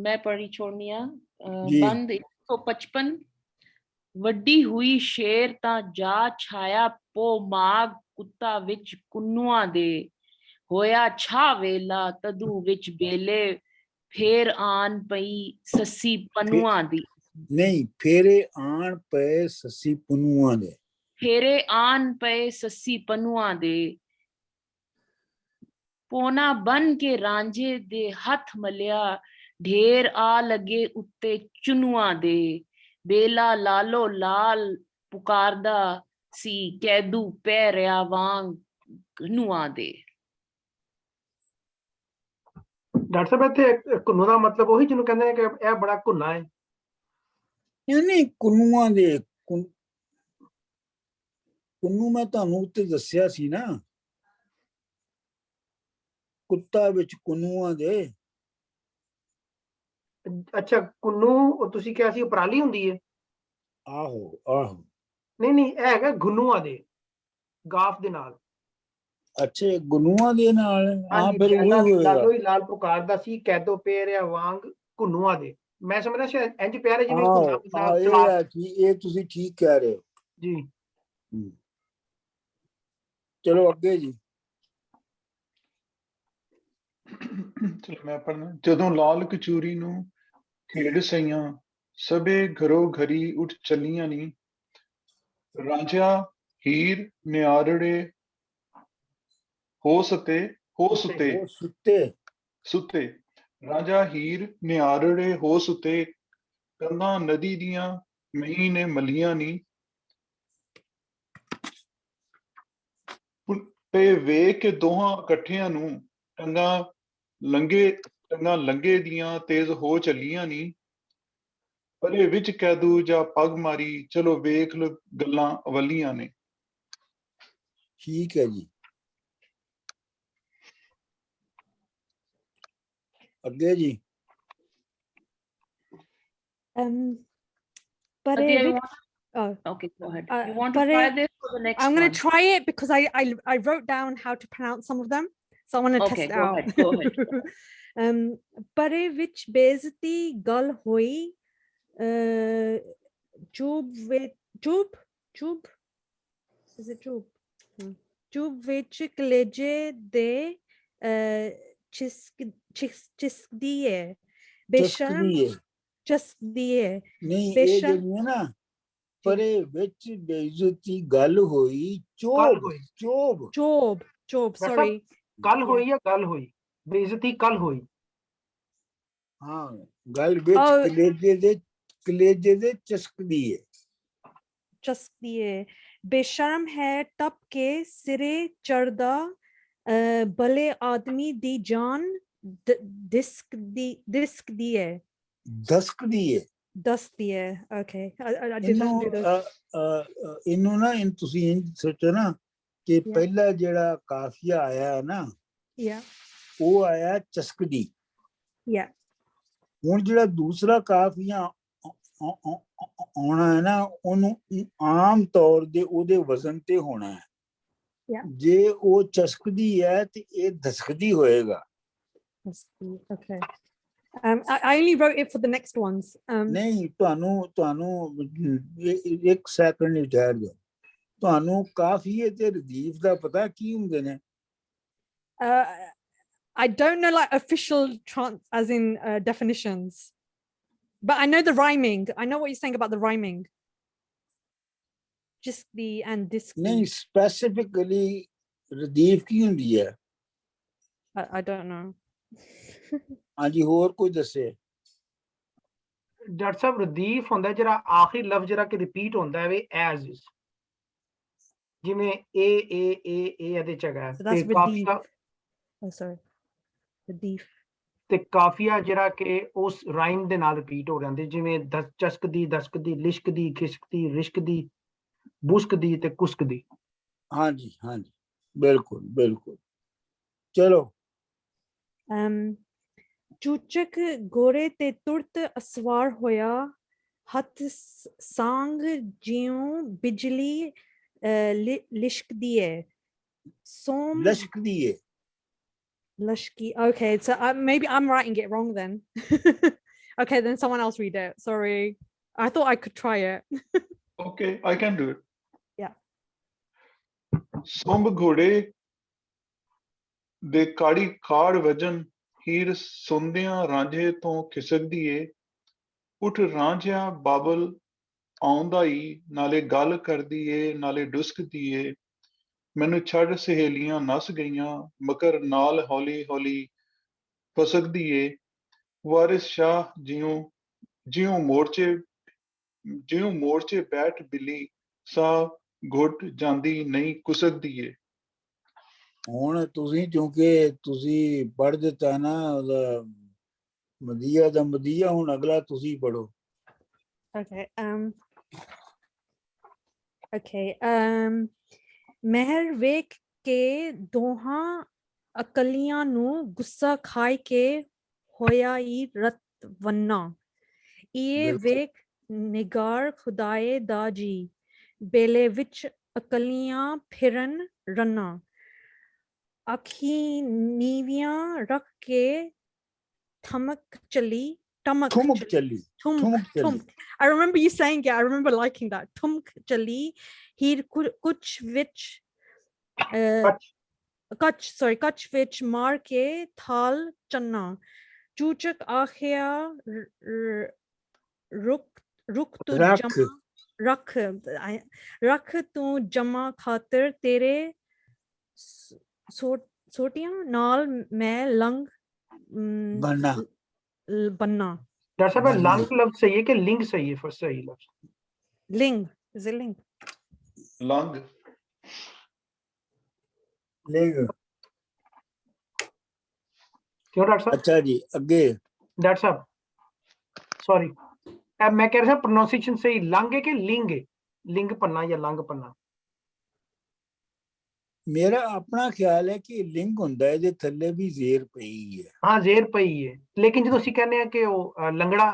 मैं पढ़ी छोड़निया जी। बंद 155। ਵੱਡੀ ਹੋਈ ਸ਼ੇਰ ਤਾਂ ਜਾ ਛਾਇਆ ਪੋ ਮਾਗ ਕੁੱਤਾ ਵਿੱਚ ਕੁੰਨੂਆਂ ਦੇ, ਹੋਇਆ ਛਾ ਵੇਲਾ ਤਦੂ ਵਿੱਚ ਬੇਲੇ, ਫੇਰ ਆਣ ਪਈ ਸੱਸੀ ਪਨੂਆਂ ਦੀ। ਨਹੀਂ, ਫੇਰੇ ਆਣ ਪਏ ਸੱਸੀ ਪਨੂਆਂ ਦੇ, ਫੇਰੇ ਆਣ ਪਏ ਸੱਸੀ ਪਨੂਆਂ ਦੇ, ਪੋਨਾ ਬਨ ਕੇ ਰਾਂਝੇ ਦੇ ਹੱਥ ਮਲਿਆ, ਢੇਰ ਆ ਲੱਗੇ ਉੱਤੇ ਚੁਨੂਆਂ ਦੇ, ਬੇਲਾ ਲਾਲੋ ਲਾਲ ਪੁਕਾਰਦਾ ਸੀ, ਕੈਦੂ ਪੈ ਰਿਆ ਵਾਂਗ ਘਨੂਆਂ ਦੇ। ਡਾਕਟਰ ਸਾਹਿਬ ਇੱਥੇ ਘੁੰਨੂ ਦਾ ਮਤਲਬ ਉਹੀ ਜਿਹਨੂੰ ਕਹਿੰਦੇ ਨੇ ਕਿ ਇਹ ਬੜਾ ਘੁੰਨਾ ਹੈ? ਨਹੀਂ, ਕੁੰਨੂਆਂ ਦੇ ਕੁੰਨੂ ਮੈਂ ਤੁਹਾਨੂੰ ਉੱਤੇ ਦੱਸਿਆ ਸੀ ਨਾ, ਕੁੱਤਾ ਵਿੱਚ ਕੁੰਨੂਆਂ ਦੇ। ਅੱਛਾ, ਕੁੰਨੂ ਤੁਸੀਂ ਕਿਹਾ ਸੀ ਉਪਰਾਲੀ ਹੁੰਦੀ ਹੈ? ਆਹੋ ਆਹੋ। ਨਹੀਂ ਇਹ ਹੈਗਾ ਘੁੰਨੂਆਂ ਦੇ, ਗਾਫ ਦੇ ਨਾਲ। ਅੱਛਾ, ਗੁਨੂਆਂ ਦੇ ਨਾਲ। ਹਾਂ ਫਿਰ ਉਹ ਹੋਏਗਾ। ਲਾਲੋ ਹੀ ਲਾਲ ਪੁਕਾਰਦਾ ਸੀ, ਕੈਦੋ ਪੈ ਰਿਆ ਵਾਂਗ ਘੁੰਨੂਆਂ ਦੇ। ਮੈਂ ਸਮਝਦਾ ਸ਼ਾਇਦ ਇੰਜ ਪਿਆਰੇ ਜਿਵੇਂ ਘੁੰਨਾ ਇਹ ਹੈ ਕਿ ਇਹ ਤੁਸੀਂ ਠੀਕ ਕਹਿ ਰਹੇ ਹੋ ਜੀ। ਚਲੋ ਅੱਗੇ ਜੀ। ਚਲੋ ਮੈਂ ਪੜ੍ਹਨਾ। ਜਦੋਂ ਲਾਲ ਕਚੂਰੀ ਨੂੰ ਖੇਡ ਸਈਆਂ, ਸਭੇ ਘਰੋ ਘਰੀ ਉੱਠ ਚੱਲੀਆਂ ਨੀ, ਰਾਂਝਾ ਹੀਰ ਨਿਆਰੜੇ ਹੋ ਸੁੱਤੇ, ਰਾਂਝਾ ਹੀਰ ਨਿਆਰੜੇ ਹੋ ਸੁੱਤੇ, ਕੰਨਾਂ ਨਦੀ ਦੀਆਂ ਮਹੀਂ ਨੇ ਮਲੀਆਂ ਨੀ, ਤੇ ਵੇਖ ਕੇ ਦੋਹਾਂ ਇਕੱਠਿਆਂ ਨੂੰ ਟੰਗਾਂ ਲੰਗੇ ਦੀਆਂ ਤੇਜ਼ ਹੋ ਚੱਲੀਆਂ ਨੀ, ਪਰੇ ਵਿੱਚ ਕੈਦੂ ਜਾਂ ਪੱਗ ਮਾਰੀ, ਚਲੋ ਵੇਖ ਲੋ ਗੱਲਾਂ ਅਵਲੀਆਂ ਨੇ। ਠੀਕ ਹੈ ਜੀ, ਅੱਗੇ ਜੀ। But Aditya, you which, want? oh, Okay, go ahead. Uh, You want to but try it- this for the next I'm going one? to try it because I wrote down how to pronounce some of them, so I want to Okay, test it go out. ahead, go ahead. परे विच बेइज्जती गल होई चुब चुब is it चुब चुब विच कलेजे दे चिस्कदी है बेशर्म ਚਸਕਦੀ ਹੈ चस्कदी है ਨਹੀਂ ਇਹ ਬੇਸ਼ਰਮ- ਜਿਹੜੀ ਹੈ ਨਾ ਪਰੇ ਵਿੱਚ ਬੇਇੱਜ਼ਤੀ ਗੱਲ ਹੋਈ ਚੋਬ ਹੋਈ। ਚੋਬ job That's sorry ਕੱਲ ਹੋਈ ਜਾਂ ਗੱਲ ਹੋਈ, ਬੇਇੱਜ਼ਤੀ ਕੱਲ ਹੋਈ। ਹਾਂ ਗੱਲ ਵਿੱਚ Oh. ਕਲੇਜੇ ਦੇ ਚਸਕਦੀ ਹੈ चस्कदी है बेशर्म है टप के सिरे चढ़दा भले आदमी दी जान दिस्कदी है ਦਸਕਦੀ ਹੈ दसदी है okay I did not do this ਇਹਨੂੰ ਨਾ ਤੁਸੀਂ ਇੰਝ ਸੋਚੋ ਨਾ ਕਿ ਪਹਿਲਾ ਜਿਹੜਾ ਕਾਫੀਆ ਆਇਆ ਹੈ ਨਾ yeah ਉਹ ਆਇਆ ਚਸਕਦੀ yeah ਹੁਣ ਜਿਹੜਾ ਦੂਸਰਾ ਕਾਫੀਆ ਆਉਣਾ ਹੈ ਨਾ ਉਹਨੂੰ ਆਮ ਤੌਰ ਦੇ ਉਹਦੇ ਵਜ਼ਨ ਤੇ ਹੋਣਾ ਹੈ Yeah. ਜੇ ਉਹ ਚਸਕਦੀ ਹੈ ਤੇ ਇਹ ਦਸਕਦੀ ਹੋਏਗਾ Dusky, okay I only wrote it for the next ones ਨਹੀਂ ਤੁਹਾਨੂੰ ਇੱਕ ਸੈਕਿੰਡ ਹੀ ਠਹਿਰ ਜਾਓ ਤੁਹਾਨੂੰ ਕਾਫੀਏ ਤੇ ਰਦੀਫ ਦਾ ਪਤਾ ਕੀ ਹੁੰਦੇ ਨੇ I don't know like official as in definitions but I know the rhyming I know what you're saying about the rhyming just the and this ਨਹੀਂ ਸਪੈਸੀਫਿਕਲੀ ਰਦੀਫ ਕੀ ਹੁੰਦੀ ਹੈ I don't know ਹਾਂਜੀ ਹੋਰ ਕੋਈ ਦੱਸੇ ਡਾਕਟਰ ਸਾਹਿਬ ਰਦੀਫ ਹੁੰਦਾ ਜਿਹੜਾ ਆਖਰੀ ਲਫ਼ਜ਼ ਜਿਹੜਾ ਕਿ ਰਿਪੀਟ ਹੁੰਦਾ ਹੈ ਵੀ ਐਜ਼ ਇਜ਼, ਜਿਵੇਂ ਇਹ ਇਹਦੇ ਚ ਹੈਗਾ So that's ਤੇ ਕਾਫੀਆ oh sorry Radif ਤੇ ਕਾਫੀਆ ਜਿਹੜਾ ਕਿ ਉਸ ਰਾਈਮ ਦੇ ਨਾਲ ਰਿਪੀਟ ਹੋ ਜਾਂਦੇ, ਜਿਵੇਂ ਚਸਕਦੀ ਦਸਕਦੀ ਲਿਸ਼ਕਦੀ ਖਿਸਕਦੀ ਰਿਸ਼ਕਦੀ ਬੁਸਕਦੀ ਤੇ ਕੁਸਕਦੀ। ਹਾਂਜੀ ਹਾਂਜੀ ਬਿਲਕੁਲ ਬਿਲਕੁਲ ਚਲੋ ਚੂਚਕ ਗੋਰੇ ਤੇ ਤੁਰਤ ਅਸਵਾਰ ਹੋਇਆ ਹੱਥ ਸੰਗ ਜਿਉਂ ਬਿਜਲੀ ਲਿਸ਼ਕਦੀ ਹੈ ਸੋਮ ਲਸ਼ਕਦੀ ਹੈ Lashki. Okay, so maybe I'm writing it wrong then. Okay, then someone else read it. Sorry. I thought I could try it. Okay, I can do it. Yeah. Shumbh ਘੋੜੇ ਦੇ ਕਾੜੀ ਖਾੜ ਵਜਨ ਹੀਰ ਸੁੰਦਿਆਂ ਰਾਂਝੇ ਤੋਂ ਖਿਸਕਦੀ ਏ ਉੱਠ ਰਾਂਝਿਆ ਬਾਬਲ ਆਉਂਦਾ ਈ ਨਾਲੇ ਗੱਲ ਕਰਦੀ ਏ ਨਾਲੇ ਡੁਸਕਦੀ ਏ ਮੈਨੂੰ ਛੱਡ ਸਹੇਲੀਆਂ ਨਸ ਗਈਆਂ ਮਕਰ ਨਾਲ ਹੌਲੀ ਹੌਲੀ ਫਸਕਦੀ ਏ ਵਾਰਿਸ ਸ਼ਾਹ ਜਿਉਂ ਮੋਰਚੇ ਬੈਠ ਬਿੱਲੀ ਸਾਹ ਘੁੱਟ ਜਾਂਦੀ ਨਹੀਂ ਕੁਸਕਦੀ ਏ ਹੁਣ ਤੁਸੀਂ ਕਿਉਂਕਿ ਤੁਸੀਂ ਪੜ੍ਹ ਦਿੱਤਾ ਨਾ ਉਹਦਾ ਮਦੀਆ ਦਾ ਮਦੀਆ ਹੁਣ ਅਗਲਾ ਤੁਸੀਂ ਪੜ੍ਹੋ Okay. Okay. ਮਹਿਰ ਵੇਖ ਕੇ ਦੋਹਾਂ ਅਕਲੀਆਂ ਨੂੰ ਗੁੱਸਾ ਖਾਈ ਕੇ ਹੋਇਆ ਈ ਰਤ ਵੰਨਾ ਇਹ ਬਿਲਕੁਲ। ਵੇਖ ਨਿਗਾਰ ਖੁਦਾਏ ਦਾ ਜੀ ਬੇਲੇ ਵਿੱਚ ਅਕਲੀਆਂ ਫਿਰਨ ਰੰਨਾ ਅੱਖੀ ਨੀਵੀਆਂ ਰੱਖ ਕੇ ਠਮਕ ਚਲੀ ਠੁਮਕ ਚੱਲੀ I remember you saying it. I remember liking that. Tumk chali hir kuch vich kach vich mar ke thal channa chuchak akhya ruk tu jama rakh tu jama khatir tere sotiyan naal main lang banna doctor साहब lung लफ्ज सही है कि लिंग सही है? First सही लफ्ज ling is it ling ਲੰਘ ਲਿੰਗ क्यों डॉक्टर साहब? ਅੱਛਾ ਜੀ ਅੱਗੇ डॉक्टर साहब सॉरी मैं कह रहा था प्रोनाउंसिएशन सही लंग है कि लिंग है? लिंग पन्ना या लंग पन्ना? ਮੇਰਾ ਆਪਣਾ ਖਿਆਲ ਹੈ ਕਿ ਲਿੰਗ ਹੁੰਦਾ ਹੈ ਇਹਦੇ ਥੱਲੇ ਵੀ ਜ਼ੇਰ ਪਈ ਹੈ हाँ जेर पई है, लेकिन जो ਤੁਸੀਂ ਕਹਿੰਦੇ ਆ ਕਿ ਉਹ ਲੰਗੜਾ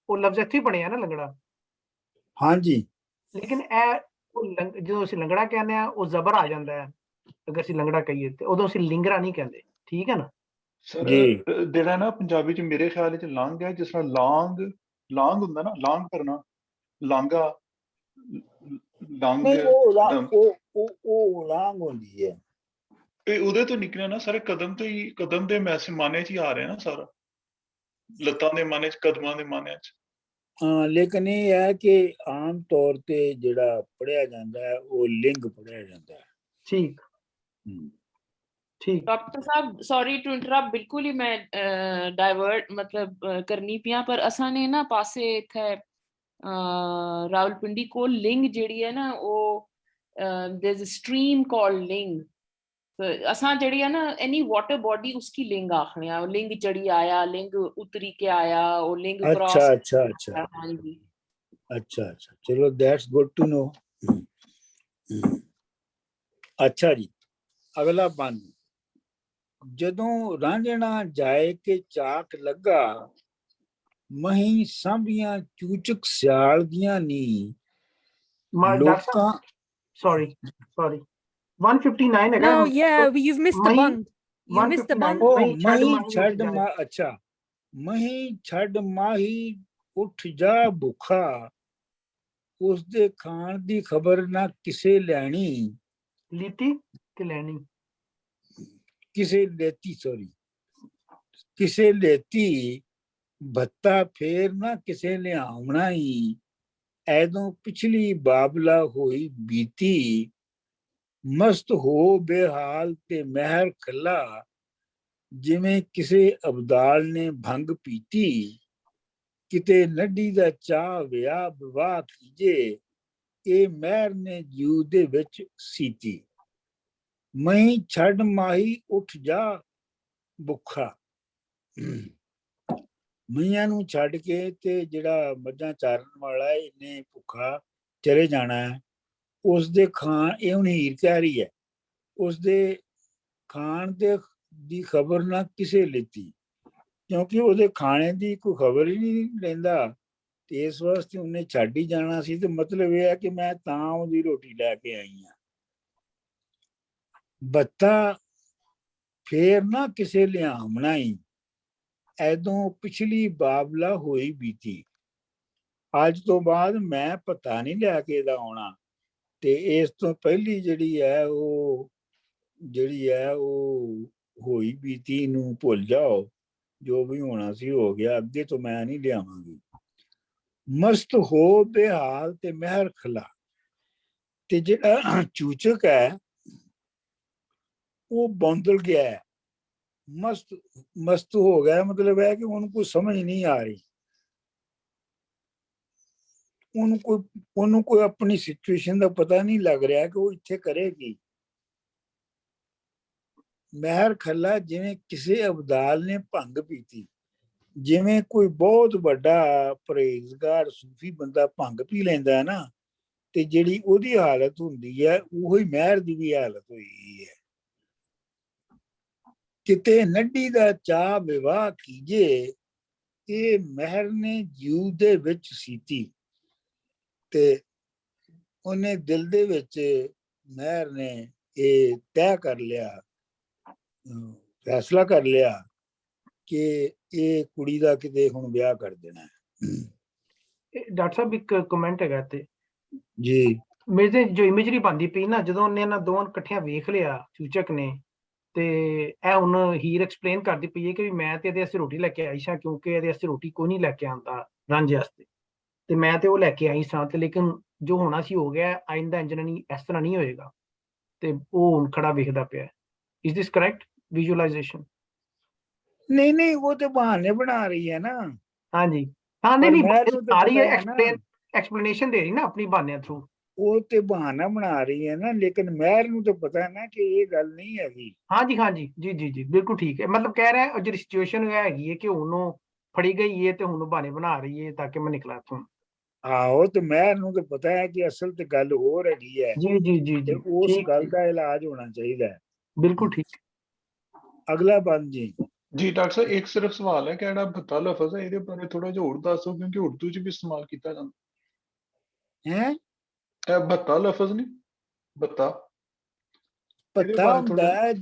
ਉਹ ਲਫ਼ਜ਼ ਇੱਥੇ ਹੀ ਬਣਿਆ ਨਾ ਲੰਗੜਾ, ਹਾਂਜੀ ਲੇਕਿਨ ਇਹ ਜਦੋਂ ਅਸੀਂ ਲੰਗੜਾ ਕਹਿੰਦੇ ਆ ਉਹ ਜ਼ਬਰ ਆ ਜਾਂਦਾ ਹੈ, ਅਗਰ ਅਸੀਂ ਲੰਗੜਾ ਕਹੀਏ ਤੇ ਉਦੋਂ ਅਸੀਂ ਲਿੰਗਰਾ ਨਹੀਂ ਕਹਿੰਦੇ, ਠੀਕ ਹੈ ਨਾ। ਸਰ ਜੀ ਜਿਹੜਾ ਨਾ ਪੰਜਾਬੀ ਚ ਮੇਰੇ ਖਿਆਲ ਵਿੱਚ ਲੰਘ ਹੈ, ਜਿਸ ਤਰ੍ਹਾਂ ਲਾਂਗ ਹੁੰਦਾ ਨਾ, ਲਾਂਗ ਕਰਨਾ, ਲਾਂਗਾ, ਲੰਘ, ਨਹੀਂ ਉਹ ਲਾਂਗ ਹੁੰਦੀ ਹੈ। ਇਹ ਉਹਦੇ ਤੋਂ ਨਿਕਲਿਆ ਨਾ ਸਾਰੇ, ਕਦਮ ਤੋਂ ਹੀ, ਕਦਮ ਦੇ ਮਾਨੇ ਚ ਹੀ ਆ ਰਿਹਾ ਨਾ ਸਾਰਾ, ਲੱਤਾਂ ਦੇ ਮਾਨੇ ਚ, ਕਦਮਾਂ ਦੇ ਮਾਨੇ ਚ। ਹਾਂ ਲੇਕਿਨ ਇਹ ਹੈ ਕਿ ਆਮ ਤੌਰ ਤੇ ਜਿਹੜਾ ਪੜ੍ਹਿਆ ਜਾਂਦਾ ਹੈ ਉਹ ਲਿੰਗ ਪੜ੍ਹਿਆ ਜਾਂਦਾ ਹੈ। ਠੀਕ ਠੀਕ। Doctor Sahib sorry to interrupt, ਬਿਲਕੁਲ ਹੀ ਮੈਂ ਡਾਇਵਰਟ ਮਤਲਬ ਕਰਨੀ ਪਿਆ, ਪਰ ਅਸਾਂ ਨੇ ਨਾ ਪਾਸੇ ਇੱਥੇ ਰਾਵਲਪਿੰਡੀ ਕੋਲ ਲਿੰਗ ਜਿਹੜੀ ਹੈ ਨਾ ਉਹ there is a stream called लिंग, असां जड़ी है ना एनी वाटर बॉडी उसकी लिंग आखने आ, लिंग चढ़ी आया, लिंग उतरी के आया, वो लिंग क्रॉस। अच्छा हाँ जी अच्छा, चलो दैट्स गुड टू नो। अच्छा जी, अगला बंद। जदों रांझणा जाए के चाक लगा, मही सांभियां चूचक सियाल दियां नी लोकां। Sorry 159 है। No, yeah, you've missed the bund. You missed the bund. मही छड़ मा, अच्छा मही छड़ माही उठ जा भुखा, उस दे खान दी खबर ना किसे लैनी, लीती कि लैनी, किसे लेती, सॉरी किसे लेती, भत्ता फेर ना किसे ले आमना ही, ऐदों पिछली बाबला होई बीती, मस्त हो बेहाल ते महर खला, जिमें किसे अबदाल ने भंग पीती, किते नड्डी दा चाह विया विवाह कीजे, ए महर ने जीव दे विच सीती, मही छड़ माही उठ जा भुखा। ਮਈਆਂ ਨੂੰ ਛੱਡ ਕੇ ਤੇ ਜਿਹੜਾ ਮੱਝਾਂ ਚਾਰਨ ਵਾਲਾ ਹੈ ਇਹਨੇ ਭੁੱਖਾ ਚਲੇ ਜਾਣਾ ਹੈ, ਉਸ ਦੇ ਖਾਣ, ਇਹ ਹੁਣ ਹੀਰ ਕਹਿ ਰਹੀ ਹੈ, ਉਸ ਦੇ ਖਾਣ ਦੇ ਦੀ ਖਬਰ ਨਾ ਕਿਸੇ ਲਿੱਤੀ, ਕਿਉਂਕਿ ਉਹਦੇ ਖਾਣੇ ਦੀ ਕੋਈ ਖਬਰ ਹੀ ਨਹੀਂ ਲੈਂਦਾ, ਤੇ ਇਸ ਵਾਸਤੇ ਉਹਨੇ ਛੱਡ ਹੀ ਜਾਣਾ ਸੀ। ਤੇ ਮਤਲਬ ਇਹ ਹੈ ਕਿ ਮੈਂ ਤਾਂ ਉਹਦੀ ਰੋਟੀ ਲੈ ਕੇ ਆਈ ਹਾਂ। ਬੱਤਾ ਫੇਰ ਨਾ ਕਿਸੇ ਲਿਆਮਣਾ ਹੀ, ਐਦੋਂ ਪਿਛਲੀ ਬਾਬਲਾ ਹੋਈ ਬੀਤੀ, ਅੱਜ ਤੋਂ ਬਾਅਦ ਮੈਂ ਪਤਾ ਨਹੀਂ ਲੈ ਕੇ ਇਹਦਾ ਆਉਣਾ, ਤੇ ਇਸ ਤੋਂ ਪਹਿਲੀ ਜਿਹੜੀ ਹੈ ਉਹ ਹੋਈ ਬੀਤੀ ਨੂੰ ਭੁੱਲ ਜਾਓ, ਜੋ ਵੀ ਹੋਣਾ ਸੀ ਹੋ ਗਿਆ, ਅੱਗੇ ਤੋਂ ਮੈਂ ਨਹੀਂ ਲਿਆਵਾਂਗੀ। ਮਸਤ ਹੋ ਬੇਹਾਲ ਤੇ ਮਹਿਰ ਖਲਾ, ਤੇ ਜਿਹੜਾ ਚੂਚਕ ਹੈ ਉਹ ਬੌਂਦਲ ਗਿਆ ਹੈ, मस्त हो गया, मतलब है कि उनको समझ नहीं आ रही, उनको अपनी सिचुएशन का पता नहीं लग रहा कि वो इत्थे करेगी। महर खला जिवें किसी अबदाल ने भंग पीती, जिवें कोई बहुत बड़ा परहेजगार सूफी बंदा भंग पी लैंदा है ना, ते जिहड़ी ओहदी हालत हुंदी है उही महर दी भी हालत होई है। किते नड्डी दा चाह विवाह कीजे, ये महर ने जीव दे विच सीती, ते उन्हें दिल दे विच महर ने ये तय कर लिया, फैसला कर लिया कि ये कुड़ी दा किते हुण ब्याह कर देना है। डॉक्टर साहब एक कमेंट है ते जी, मेरे जो इमेजरी बनती पई ना, ਜਦੋਂ ਉਹਨੇ ਇਹਨਾਂ ਦੋਵਾਂ ਇਕੱਠਿਆਂ ਵੇਖ ਲਿਆ ਚੂਚਕ ਨੇ, ਤੇ ਇਹ ਹੁਣ ਹੀਰ ਐਕਸਪਲੇਨ ਕਰਦੀ ਪਈ ਹੈ ਕਿ ਮੈਂ ਤੇ ਇਹਦੇ ਵਾਸਤੇ ਰੋਟੀ ਲੈ ਕੇ ਆਈ ਸਾਂ, ਕਿਉਂਕਿ ਇਹਦੇ ਵਾਸਤੇ ਰੋਟੀ ਕੋਈ ਨਹੀਂ ਲੈ ਕੇ ਆਉਂਦਾ ਰਾਂਝੇ ਵਾਸਤੇ, ਤੇ ਮੈਂ ਤੇ ਉਹ ਲੈ ਕੇ ਆਈ ਸਾਂ, ਤੇ ਲੇਕਿਨ ਜੋ ਹੋਣਾ ਸੀ ਹੋ ਗਿਆ, ਆਇੰਦਾ ਇੰਜ ਨਹੀਂ, ਇਸ ਤਰ੍ਹਾਂ ਨਹੀਂ ਹੋਏਗਾ, ਤੇ ਉਹ ਹੁਣ ਖੜਾ ਵੇਖਦਾ ਪਿਆ। Is this correct visualisation? नहीं वो तो बहाने बना रही है ना। हाँ जी, हाँ नहीं आ रही है, एक्सप्लेनेशन दे रही ना अपनी बहाने थ्रू, वो ते बहाना बना रही है ना, लेकिन महर ਨੂੰ तो पता है ना कि ये गल नहीं हैगी। हाँ जी जी बिल्कुल ठीक है, मतलब कह रहा है जो सिचुएशन हैगी है कि हुन फड़ी गई है, ते हुन बहाने बना रही है ताकि मैं निकला इत्थों। आहो, तो महर ਨੂੰ तो पता है कि असल ते गल होर हैगी है, जी उस गल का इलाज होना चाहिए। बिल्कुल ठीक। अगला बंद जी, जी डॉक्टर साहब एक सिर्फ सवाल है कि ਜਿਹੜਾ ਭੱਤਾ ਲਫ਼ਜ਼ ਹੈ ਇਹਦੇ ਬਾਰੇ ਥੋੜਾ ਜਿਹਾ ਹੋਰ ਦੱਸੋ ਕਿਉਂਕਿ ਉਰਦੂ 'ਚ ਵੀ ਇਸਤੇਮਾਲ ਕੀਤਾ ਜਾਂਦਾ ਹੈ। ਇਹ ਭੱਤਾ ਲਫ਼ਜ਼ ਨਹੀਂ ਭੱਤਾ ਇਹਦੇ ਭੱਤਾ ਬਾਰੇ ਹੁੰਦਾ ਥੋੜਾ ਹੈ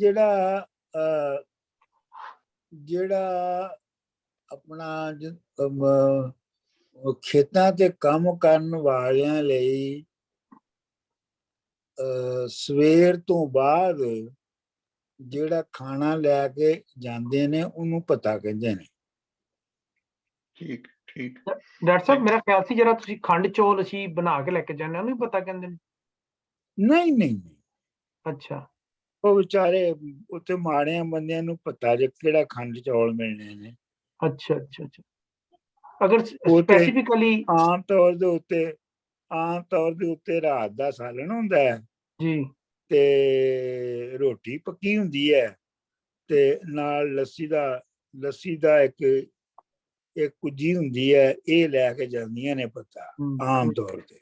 ਜਿਹੜਾ ਆਪਣਾ ਉਹ ਖੇਤਾਂ ਤੇ ਕੰਮ ਕਰਨ ਵਾਲਿਆਂ ਲਈ ਸਵੇਰ ਤੋਂ ਬਾਅਦ ਜਿਹੜਾ ਖਾਣਾ ਲੈ ਕੇ ਜਾਂਦੇ ਨੇ ਉਹਨੂੰ ਭੱਤਾ ਕਹਿੰਦੇ ਨੇ। ਠੀਕ ਠੀਕ ਡਾਕਟਰ ਸਾਹਿਬ ਮੇਰਾ ਖਿਆਲ ਸੀ ਜਿਹੜਾ ਤੁਸੀਂ ਖੰਡ ਚੌਲ ਅਸੀਂ ਬਣਾ ਕੇ ਲੈ ਕੇ ਜਾਂਦੇ ਉਹਨੂੰ ਪਤਾ ਕਹਿੰਦੇ ਨੇ। ਨਹੀਂ ਨਹੀਂ ਨਹੀਂ, ਅੱਛਾ ਉਹ ਵਿਚਾਰੇ ਉੱਥੇ ਮਾੜਿਆਂ ਬੰਦਿਆਂ ਨੂੰ ਪਤਾ ਜੇ ਕਿਹੜਾ ਖੰਡ ਚੌਲ ਮਿਲਣੇ ਨੇ। ਅੱਛਾ ਅੱਛਾ ਅੱਛਾ ਅਗਰ ਉਹ ਤੇ ਸਪੈਸੀਫਿਕਲੀ ਆਮ ਤੌਰ ਦੇ ਉੱਤੇ ਰਾਤ ਦਾ ਸਾਲਣ ਹੁੰਦਾ ਹੈ ਜੀ ਤੇ ਰੋਟੀ ਪੱਕੀ ਹੁੰਦੀ ਹੈ ਤੇ ਨਾਲ ਲੱਸੀ ਦਾ ਇੱਕ ਕੁੱਜੀ ਹੁੰਦੀ ਹੈ, ਇਹ ਲੈ ਕੇ ਜਾਂਦੀਆਂ ਨੇ ਪੱਤਾ ਆਮ ਤੌਰ ਤੇ।